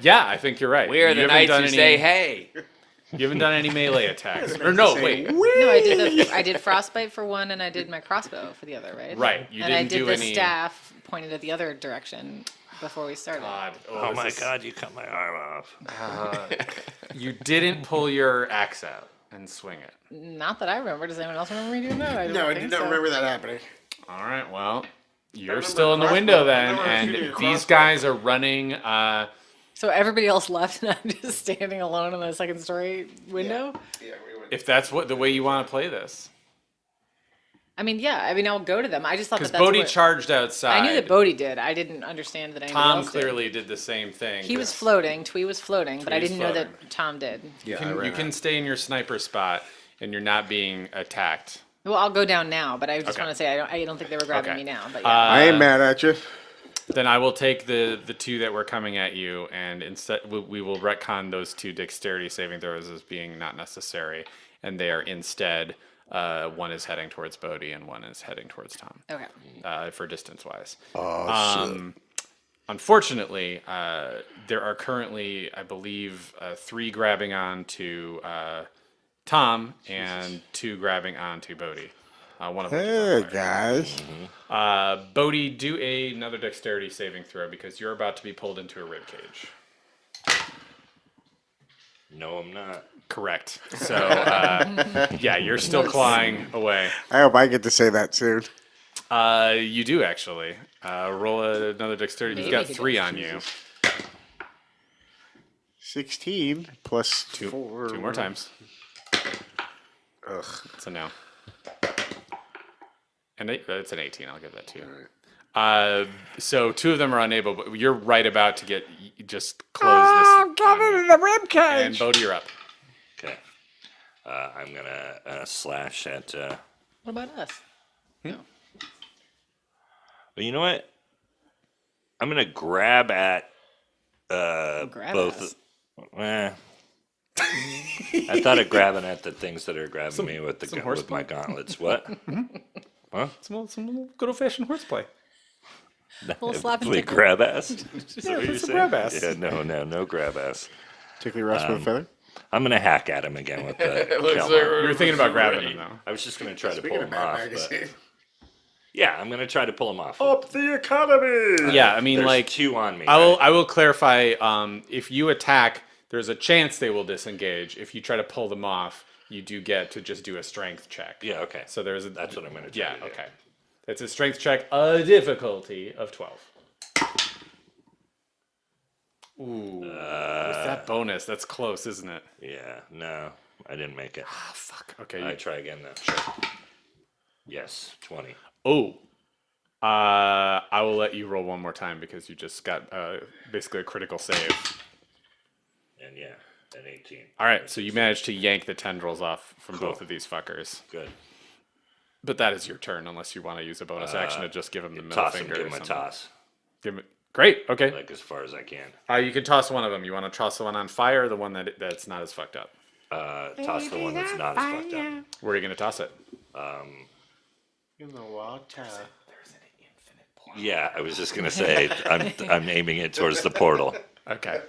Yeah, I think you're right. We are the knights who say, hey. You haven't done any melee attacks. Or no, wait. No, I did Frostbite for one, and I did my crossbow for the other, right? Right. You and I didn't did do the any. staff pointed at the other direction before we started. God. Oh my God, you cut my arm off. You didn't pull your axe out and swing it. Not that I remember. Does anyone else remember me doing that? No, I think did not so. remember that happening. All right, well, you're still in the window then, and these guys are running. So everybody else left, and I'm just standing alone in the second story window. Yeah, we went. If that's the way you want to play this, I mean, yeah. I mean, I'll go to them. I just thought because that that's Bodhi what, charged outside. I knew that Bodhi did. I didn't understand that anybody Tom else clearly did the same thing. did. He was floating. Twee was floating, but I Twee's didn't know floating. that Tom did. Yeah, You can stay in your sniper spot, and you're not being attacked Well, I'll go down now, but I just Okay. want to say I don't think they were grabbing Okay. me now. But yeah. I ain't mad at you. Then I will take the two that were coming at you, and instead we will retcon those 2 dexterity saving throws as being not necessary, and they are instead one is heading towards Bodhi and one is heading towards Tom. Okay. For distance wise. Oh, shit. Unfortunately, there are currently, I believe, 3 grabbing on to Tom and 2 grabbing on to Bodhi. One of which is Hey, on fire. guys. Bodhi, do another dexterity saving throw because you're about to be pulled into a ribcage. No, I'm not. Correct. So, yeah, you're still clawing away. I hope I get to say that soon. You do actually. Roll another dexterity. You've got Maybe 3 on you. 16 plus 2 4. 2 more times. Ugh. So no. And it's an 18. I'll give that to you. So 2 of them are unable, but you're right about to just close this. Get into the ribcage. And Bodhi, you're up. Okay. I'm gonna slash at. What about us? But you know what? I'm gonna grab at Grab both. us. I thought of grabbing at the things that are grabbing me with with my gauntlets. What? Some good old fashioned horseplay. Little slap and Wait, tickle. grab ass? Is that Yeah, what you're that's a saying? grab ass. Yeah, no grab ass. Tickly rasp with a feather. I'm gonna hack at him again with the. Looks Kelmar. like You were thinking about grabbing him though. I was just gonna try to pull him Mad off. Magazine. But yeah, I'm gonna try to pull him off. Up the economy. Yeah, I mean, There's like 2 on me. I will clarify. If you attack, there's a chance they will disengage. If you try to pull them off, you do get to just do a strength check. Yeah. Okay. So there's a. That's what I'm gonna try Yeah. to do. Okay. It's a strength check, a difficulty of 12. Ooh. With that bonus, that's close, isn't it? Yeah. No, I didn't make it. Oh, fuck. Okay. I try again then. Sure. Yes, 20. Oh. I will let you roll one more time because you just got basically a critical save. And yeah, an 18. All right, so you managed to yank the tendrils off from Cool. both of these fuckers. Good. But that is your turn, unless you want to use a bonus action to just give him the middle Toss him, finger. give or him a something. toss, Great. Okay. like as far as I can. You can toss one of them. You want to toss the one on fire, or the one that's not as fucked up. Toss the one that's not as fucked up. Where are you gonna toss it? In the water. Yeah, I was just gonna say I'm aiming it towards the portal. Okay.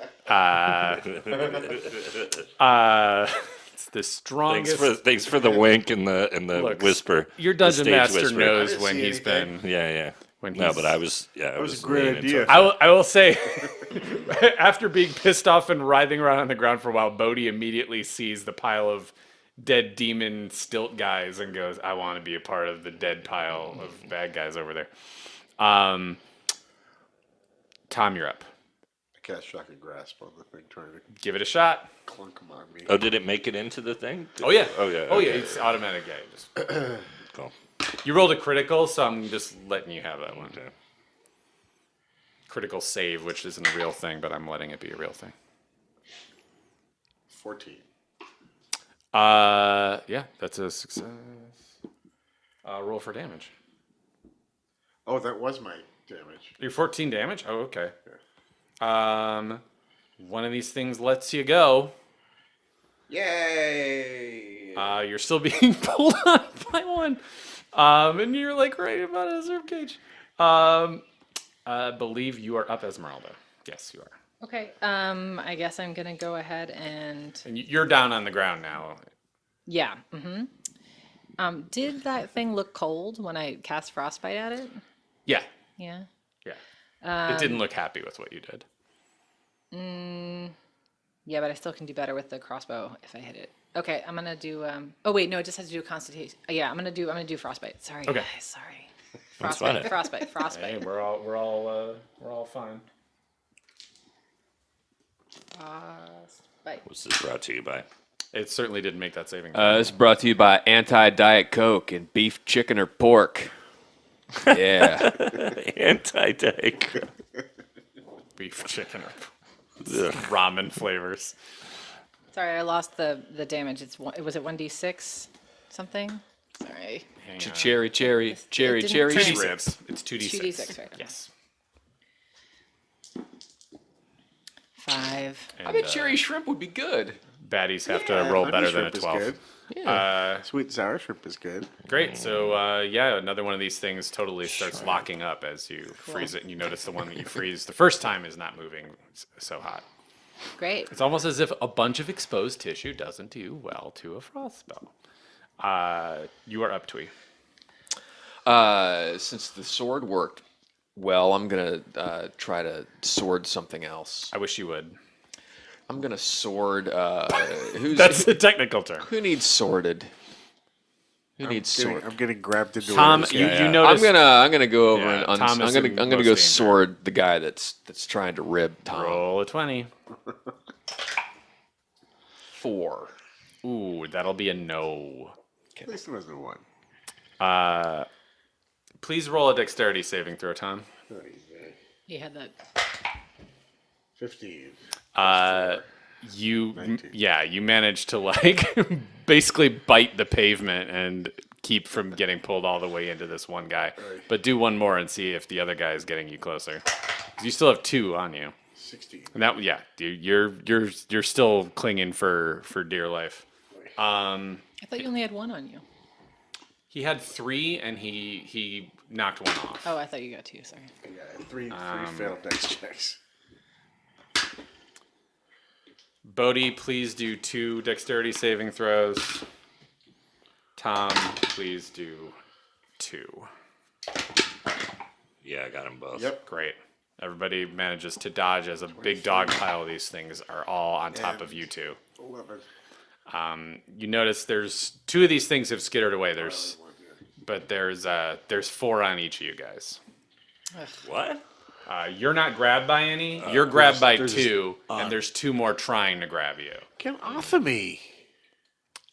It's the strongest. Thanks for the wink and the Look, whisper. Your the dungeon stage master whisper. knows didn't when see he's anything. been. Yeah. When No, he's- but I was was a great leaning idea. towards- I will say, after being pissed off and writhing around on the ground for a while, Bodhi immediately sees the pile of dead demon stilt guys and goes, I want to be a part of the dead pile of bad guys over there. Tom, you're up. I cast shocking grasp on the thing, trying to Give it a shot. clunk them on me. Oh, did it make it into the thing? Oh, yeah. Oh yeah. Oh, yeah. okay. It's automatic. Yeah. Cool. You rolled a critical, so I'm just letting you have that one. Okay. Critical save, which isn't a real thing, but I'm letting it be a real thing. 14. Yeah, that's a success. Roll for damage. Oh, that was my damage. You're 14 damage? Oh, okay. One of these things lets you go. Yay! You're still being pulled on by one. And you're like right about his ribcage. I believe you are up, Esmeralda. Yes, you are. Okay. I guess I'm gonna go ahead and And you're down on the ground now. yeah. Did that thing look cold when I cast frostbite at it? Yeah. Yeah. Yeah. It didn't look happy with what you did. Yeah, but I still can do better with the crossbow if I hit it. Okay, I'm gonna do. Oh wait, no, it just has to do a constitution. Yeah, I'm gonna do frostbite. Sorry, Okay. guys. Sorry. That's Frostbite. fine. Frostbite. Hey, Frostbite. we're all fine. Frostbite. What's this brought to you by? It certainly didn't make that saving throw. This is brought to you by Anti-Diet Coke and beef, chicken, or pork. Yeah. Anti-Diet. Beef, chicken, or ramen flavors. Sorry, I lost the damage. It was at 1d6 something. Sorry. Sorry. Hang on. Cherry didn't turn- shrimp. It's 2d6. 2d6, right? Yes. 5. I bet cherry shrimp would be good. Baddies have to roll honey better than a shrimp is 12. good. Yeah. Sweet and sour shrimp is good. Great. So, yeah, another one of these things totally starts locking up as you freeze it, and you notice the one that you freeze the first time is not moving so hot. Great. It's almost as if a bunch of exposed tissue doesn't do well to a frost spell. You are up, Twee. Since the sword worked well, I'm gonna try to sword something else. I wish you would. I'm gonna sword. That's the technical term. Who needs sworded? Who needs sword? I'm getting grabbed into Tom, it. you I'm notice. gonna go over Yeah, and Tom is I'm in gonna most go danger. sword the guy that's trying to rib Tom. Roll a 20. 4. Ooh, that'll be a no. At least it wasn't one. Please roll a dexterity saving throw, Tom. You had that. 15. You 19. you managed to like basically bite the pavement and keep from getting pulled all the way into this one guy. But do one more and see if the other guy is getting you closer. 'Cause you still have 2 on you. 16. And that dude, you're still clinging for dear life. I thought you only had 1 on you. He had 3 and he knocked 1 off. Oh, I thought you got 2. Sorry. Yeah, three failed dex checks. Bodhi, please do 2 dexterity saving throws. Tom, please do 2. Yeah, I got them both. Yep. Great. Everybody manages to dodge as a big dog pile of these things are all on top of you two. 11. You notice there's 2 of these things have skittered away. There's 4 on each of you guys. What? You're not grabbed by any. You're grabbed by 2, and there's 2 more trying to grab you. Get off of me.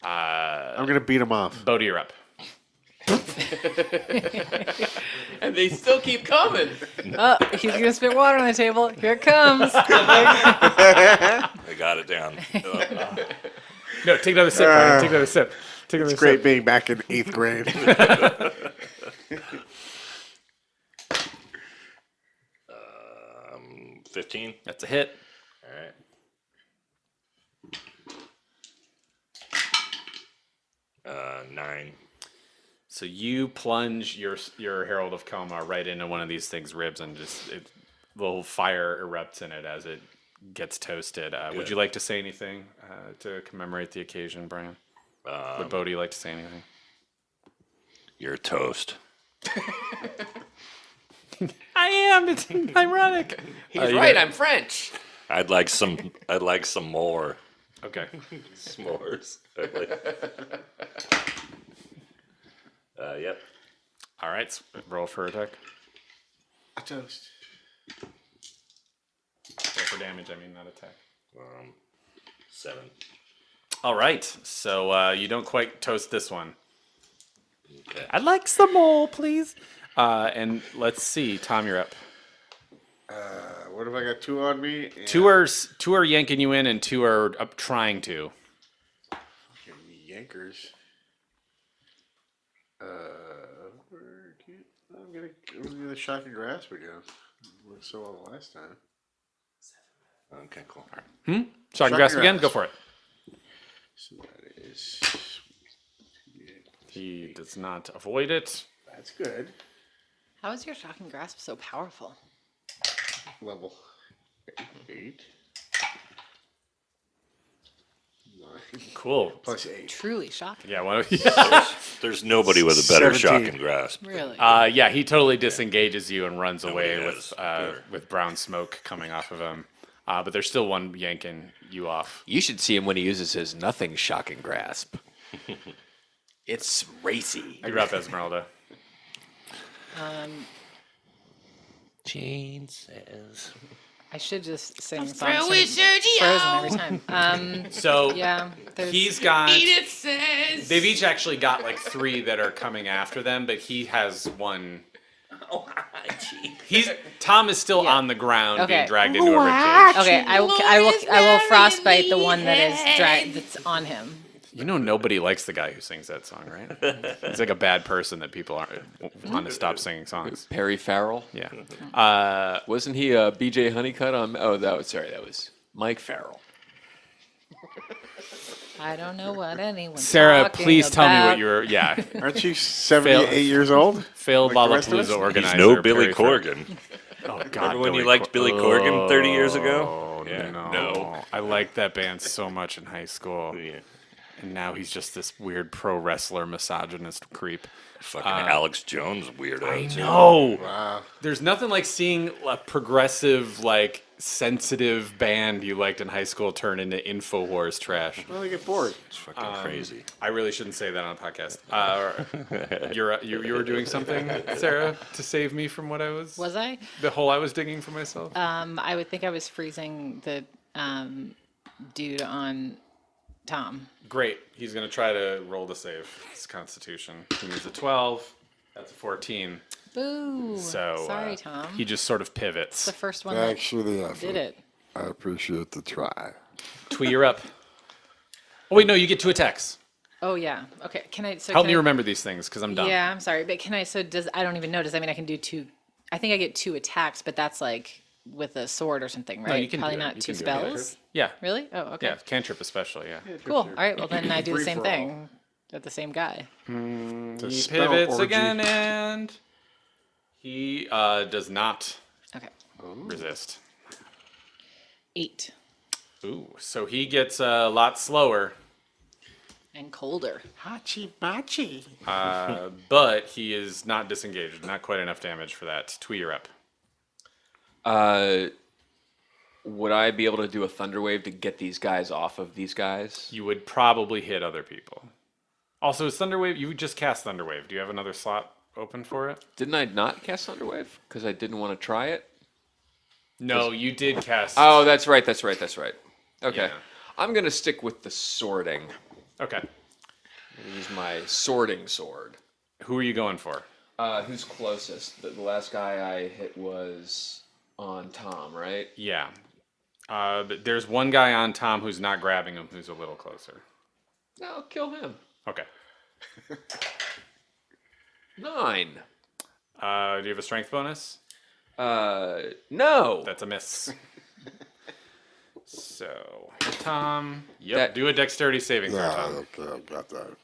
I'm going to beat him off. Bodhi, you're up. And they still keep coming. Oh, he's gonna spit water on the table. Here it comes. I got it down. No, take another sip, Brian. Take another sip. Take another It's great sip. being back in 8th grade. 15. That's a hit. All right. 9. So you plunge your Herald of Coma right into one of these things' ribs, and just little fire erupts in it as it gets toasted. Would you like to say anything to commemorate the occasion, Brian? Would Bodhi like to say anything? You're toast. I am. It's ironic. He's right. I'm French. I'd like some more Okay. s'mores. Yep. All right. Roll for attack. A toast. Roll for damage. I mean, not attack. 7. All right. So you don't quite toast this one. Okay. I'd like some more, please. And let's see. Tom, you're up. What have I got? 2 on me? And 2 are yanking you in, and 2 are up trying to. Yankers. I'm gonna do the shocking grasp again. Worked so well the last time. Okay, cool. Shocking grasp again. grasp. Go for it. So that is. He does not avoid it. That's good. How is your shocking grasp so powerful? Level 8. 9. Cool. Plus 8. Truly shocking. Yeah. Well, There's nobody with a better 17. shocking grasp. Really? yeah. He totally disengages you and runs away Nobody has. with brown smoke coming off of him. But there's still one yanking you off. You should see him when he uses his nothing shocking grasp. It's racy. You're up, Esmeralda. Jane says. I should just sing songs from Frozen every time. So Yeah. he's got. They've each actually got like 3 that are coming after them, but he has one. Tom is still Yeah. on the ground being Okay. dragged into a ribcage. Okay, I will frostbite the one that is that's on him. You know, nobody likes the guy who sings that song, right? He's like a bad person that people want to stop singing songs. Perry Farrell. Yeah. Wasn't he B.J. Honeycutt on? Oh, that was Mike Farrell. I don't know what anyone's Sarah, talking please tell me about. what you're. Yeah. Aren't you 78 years old? Failed Like the rest of us? Lollapalooza organizer. He's no Billy Perry Farrell. Corgan. Oh God! Remember when you Billy liked Billy Corgan 30 years Oh, ago? Yeah, no. I liked that band so much in high school. Yeah. And now he's just this weird pro wrestler, misogynist creep. Fucking Alex Jones weirdo. I too. know. Wow. There's nothing like seeing a progressive, like, sensitive band you liked in high school turn into InfoWars trash. Well, they get bored. It's fucking crazy. I really shouldn't say that on a podcast. You were doing something, Sarah, to save me from what I was... Was I? The hole I was digging for myself? I would think I was freezing the dude on Tom. Great. He's going to try to roll to save his constitution. He needs a 12. That's a 14. Boo. So Sorry, Tom. he just sort of pivots. the first one that Thanks for the effort. did it. I appreciate the try. Twee, you're up. Oh, wait, no, you get 2 attacks. Oh yeah. Okay. Can I? So Help can me I- remember these things, because I'm done. Yeah, I'm sorry, but can I? So does I don't even know. Does that mean I can do 2? I think I get 2 attacks, but that's like with a sword or something, right? you can Probably do it. not You 2 can do it. spells. Yeah. Really? Oh, okay. Yeah, cantrip especially, yeah. Cool. All right. Well, then I do the Free same for all. thing at the same guy. The He spell pivots orgy. again, and he does not Okay. resist. 8 Ooh, so he gets a lot slower, and colder. Hachi bachi. but he is not disengaged. Not quite enough damage for that. Twee, you're up. Would I be able to do a thunder wave to get these guys off of these guys? You would probably hit other people. Also, is Thunderwave, you just cast Thunderwave. Do you have another slot open for it? Didn't I not cast thunder wave because I didn't want to try it? No, you did cast. Oh, that's right. Okay, Yeah. I'm gonna stick with the sorting. Okay. Use my sorting sword. Who are you going for? Who's closest? The last guy I hit was on Tom, right? Yeah. But there's one guy on Tom who's not grabbing him who's a little closer. No, I'll kill him. Okay. 9. Do you have a strength bonus? No. That's a miss. So, Tom. Yep. That- Do a dexterity saving throw, Yeah, Tom. okay, I got that.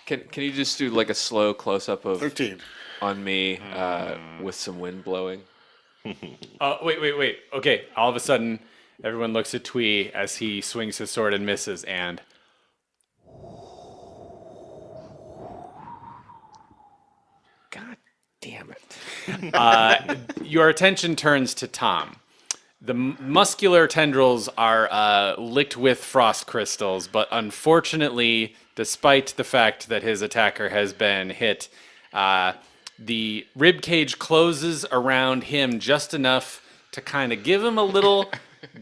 Can you just do like a slow close up of 13. on me with some wind blowing? Wait. Okay. All of a sudden, everyone looks at Twee as he swings his sword and misses, and God damn it! your attention turns to Tom. The muscular tendrils are licked with frost crystals, but unfortunately, despite the fact that his attacker has been hit, the rib cage closes around him just enough to kind of give him a little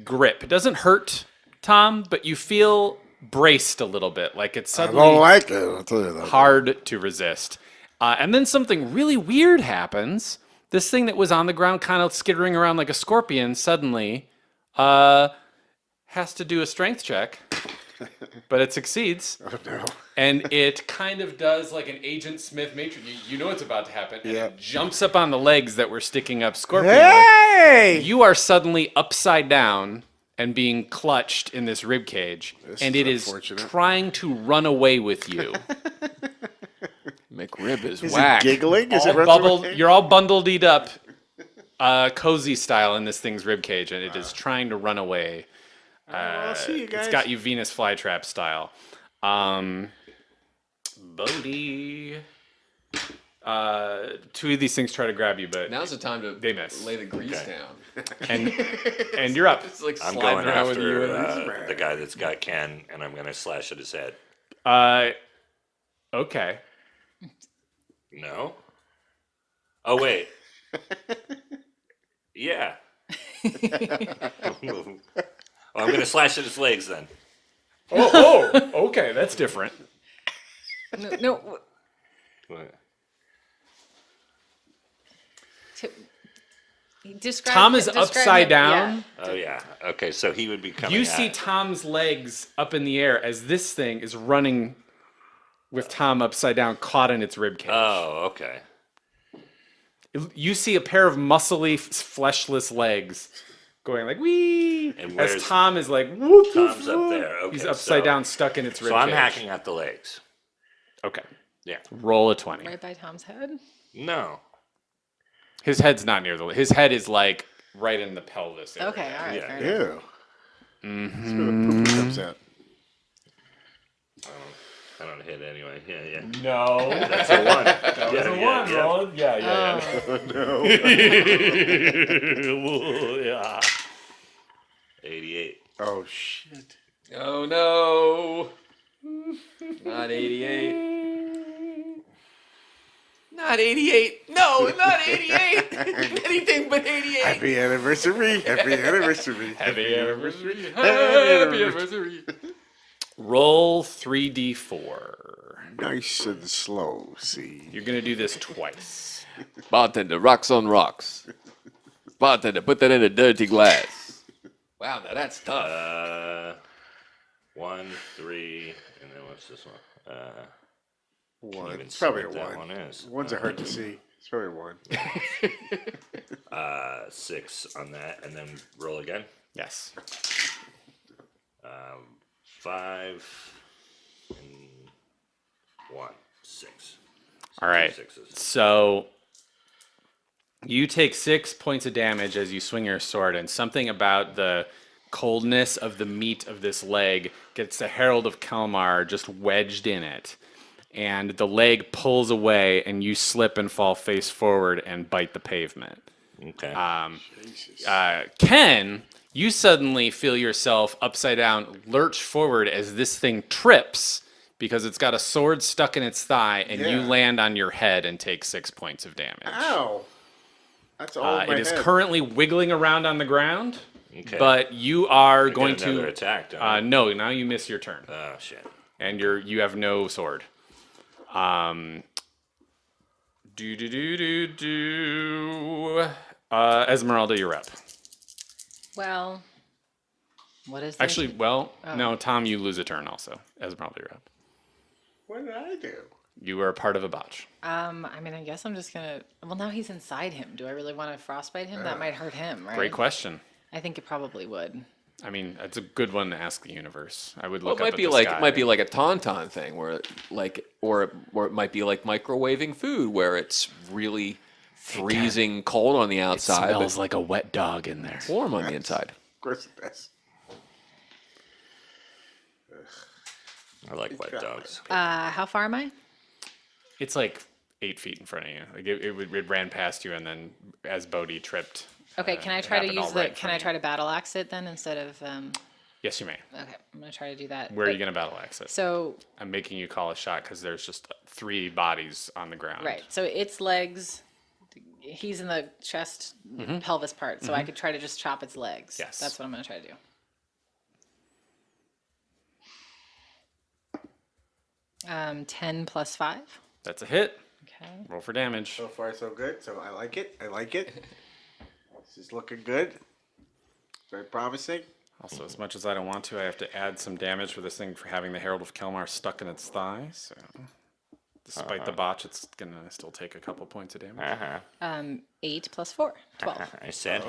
grip. It doesn't hurt Tom, but you feel braced a little bit, like it's I suddenly don't like it, I'll tell you that. hard to resist. And then something really weird happens. This thing that was on the ground kind of skittering around like a scorpion suddenly has to do a strength check, but it succeeds. Oh, no. And it kind of does like an Agent Smith Matrix. You know what's about to happen. And Yeah. it jumps up on the legs that were sticking up scorpion. Hey! You are suddenly upside down and being clutched in this rib cage, and is it is unfortunate. trying to run away with you. McRib is Is whack. it giggling? Is All it running bubbled, away? you're all bundled up, cozy style in this thing's rib cage, and it is trying to run away. I'll see you guys. It's got you Venus flytrap style. Bodhi. Two of these things try to grab you, but Now's the time to They miss. lay the grease down. and you're up. It's like I'm sliding going around with you. after the guy that's got Ken, and I'm going to slash at his head. Okay. No? Oh, wait. Yeah. Well, I'm going to slash at his legs then. Okay, that's different. No. What? Describe, Tom is describe upside him- down. Oh yeah. Okay, so he would be coming. You see at- Tom's legs up in the air as this thing is running with Tom upside down, caught in its ribcage. Oh, okay. You see a pair of muscly, fleshless legs going like wee, And as where's- Tom is like whoop, Tom's whoop, up whoop. there. Okay, He's upside so- down, stuck in its ribcage. So I'm hacking at the legs. Okay, Yeah. roll a 20. Right by Tom's head. No. His head's not near the. His head is like right in the pelvis area. Okay, all right. Yeah. Fair enough. Ew. That's where the poop comes out. I don't hit anyway. Yeah, yeah. No, That's a one. That was a one, Roland. Yeah. Oh, Yeah. 88. Oh shit. Oh no. Not 88. Not 88. No, not 88. Anything but 88. Happy anniversary. Happy anniversary. Happy anniversary. Happy anniversary. Roll 3d4. Nice and slow, see. You're gonna do this twice. Bartender, rocks on rocks. Bartender, put that in a dirty glass. Wow, now that's tough. 1, 3, and then what's this one? One. Even It's probably a see what that one. one is. Ones are hard to see. It's probably one. 6 on that, and then roll again. Yes. 5 and 1, 6. All right. 2 sixes. So you take 6 points of damage as you swing your sword, and something about the coldness of the meat of this leg gets the Herald of Kelmar just wedged in it. And the leg pulls away, and you slip and fall face forward and bite the pavement. Okay. Ken, you suddenly feel yourself upside down, lurch forward as this thing trips because it's got a sword stuck in its thigh, and you Yeah. land on your head and take 6 points of damage. Ow. That's all in my It is head. currently wiggling around on the ground, Okay. but you are I get going another to attack, don't I? no. Now you miss your turn, Oh shit. and you have no sword. Esmeralda, you're up. well, what is this? Actually, well, no, Tom, you lose a turn also. Esmeralda, you're up. What did I do? You were a part of a botch. I mean, I guess I'm just gonna. Well, now he's inside him. Do I really want to frostbite him? That might hurt him, right? Great question. I think it probably would. I mean, it's a good one to ask the universe. I would Well, look it up might at be the like sky. it might be like a tauntaun thing where like or it might be like microwaving food where it's really freezing cold on the It outside smells but like a wet dog in there. warm on the inside. Of course it does. I like wet dogs. How far am I? It's like 8 feet in front of you. Like it ran past you, and then as Bodhi tripped. Okay, can I it try to happened all use right in Can front I of try you. to battle axe it then instead of? Yes, you may. Okay, I'm gonna try to do that. Where are you But- gonna battle axe it? So I'm making you call a shot because there's just 3 bodies on the ground. right, so its legs. He's in the chest, pelvis part, so I could try to just chop its legs. Yes. That's what I'm gonna try to do. 10 plus 5. That's a hit. Okay. Roll for damage. So far, so good. So I like it. I like it. This is looking good. Very promising. Also, as much as I don't want to, I have to add some damage for this thing for having the Herald of Kelmar stuck in its thigh. So, despite the botch, it's gonna still take a couple points of damage. 8 plus 4. 12. I said,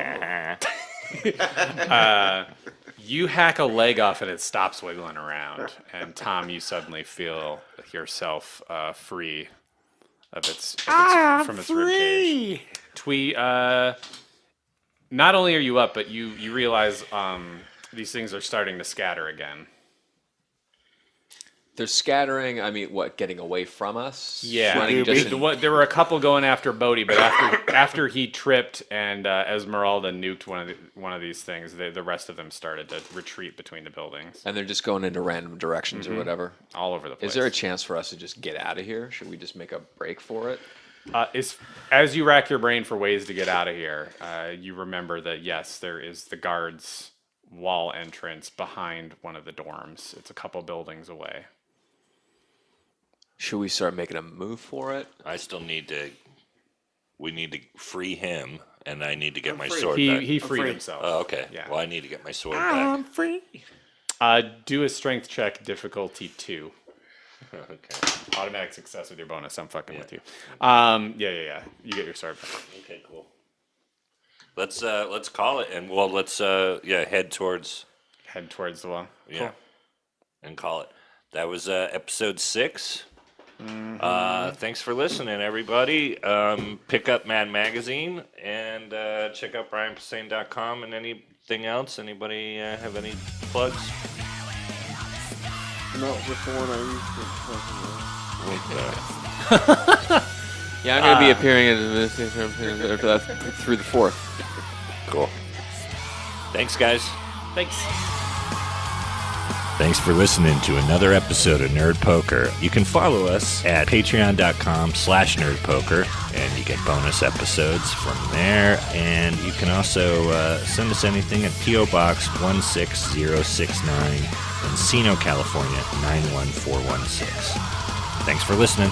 You hack a leg off and it stops wiggling around. And Tom, you suddenly feel yourself free of its from its ribcage. Twee, not only are you up, but you realize these things are starting to scatter again. They're scattering, I mean, what, getting away from us? Yeah, Running just in- there were a couple going after Bodhi, but after he tripped and Esmeralda nuked one of these things, the rest of them started to retreat between the buildings, and they're just going into random directions or whatever. all over the place. Is there a chance for us to just get out of here? Should we just make a break for it? As you rack your brain for ways to get out of here, you remember that yes, there is the guards' wall entrance behind one of the dorms. It's a couple buildings away. Should we start making a move for it? I still need to. We need to free him And I need to get my free. sword back. He freed free. himself. Oh, okay. Yeah. Well, I need to get my sword back. free. Do a strength check, difficulty 2. Okay. Automatic success with your bonus. I'm fucking Yeah. with you. Yeah. You get your sword back. Okay, cool. Let's call it, and let's head towards Head towards the wall. yeah, and call it. That was episode 6. Thanks for listening, everybody. Pick up Mad Magazine and check out brianposehn.com and anything else. Anybody have any plugs? No, just the one I used Yeah, I'm going to be appearing through the 4th. Cool. Thanks, guys. Thanks. Thanks for listening to another episode of Nerd Poker. You can follow us at patreon.com/nerdpoker, and you get bonus episodes from there. And you can also send us anything at P.O. Box 16069, Encino, California 91416. Thanks for listening.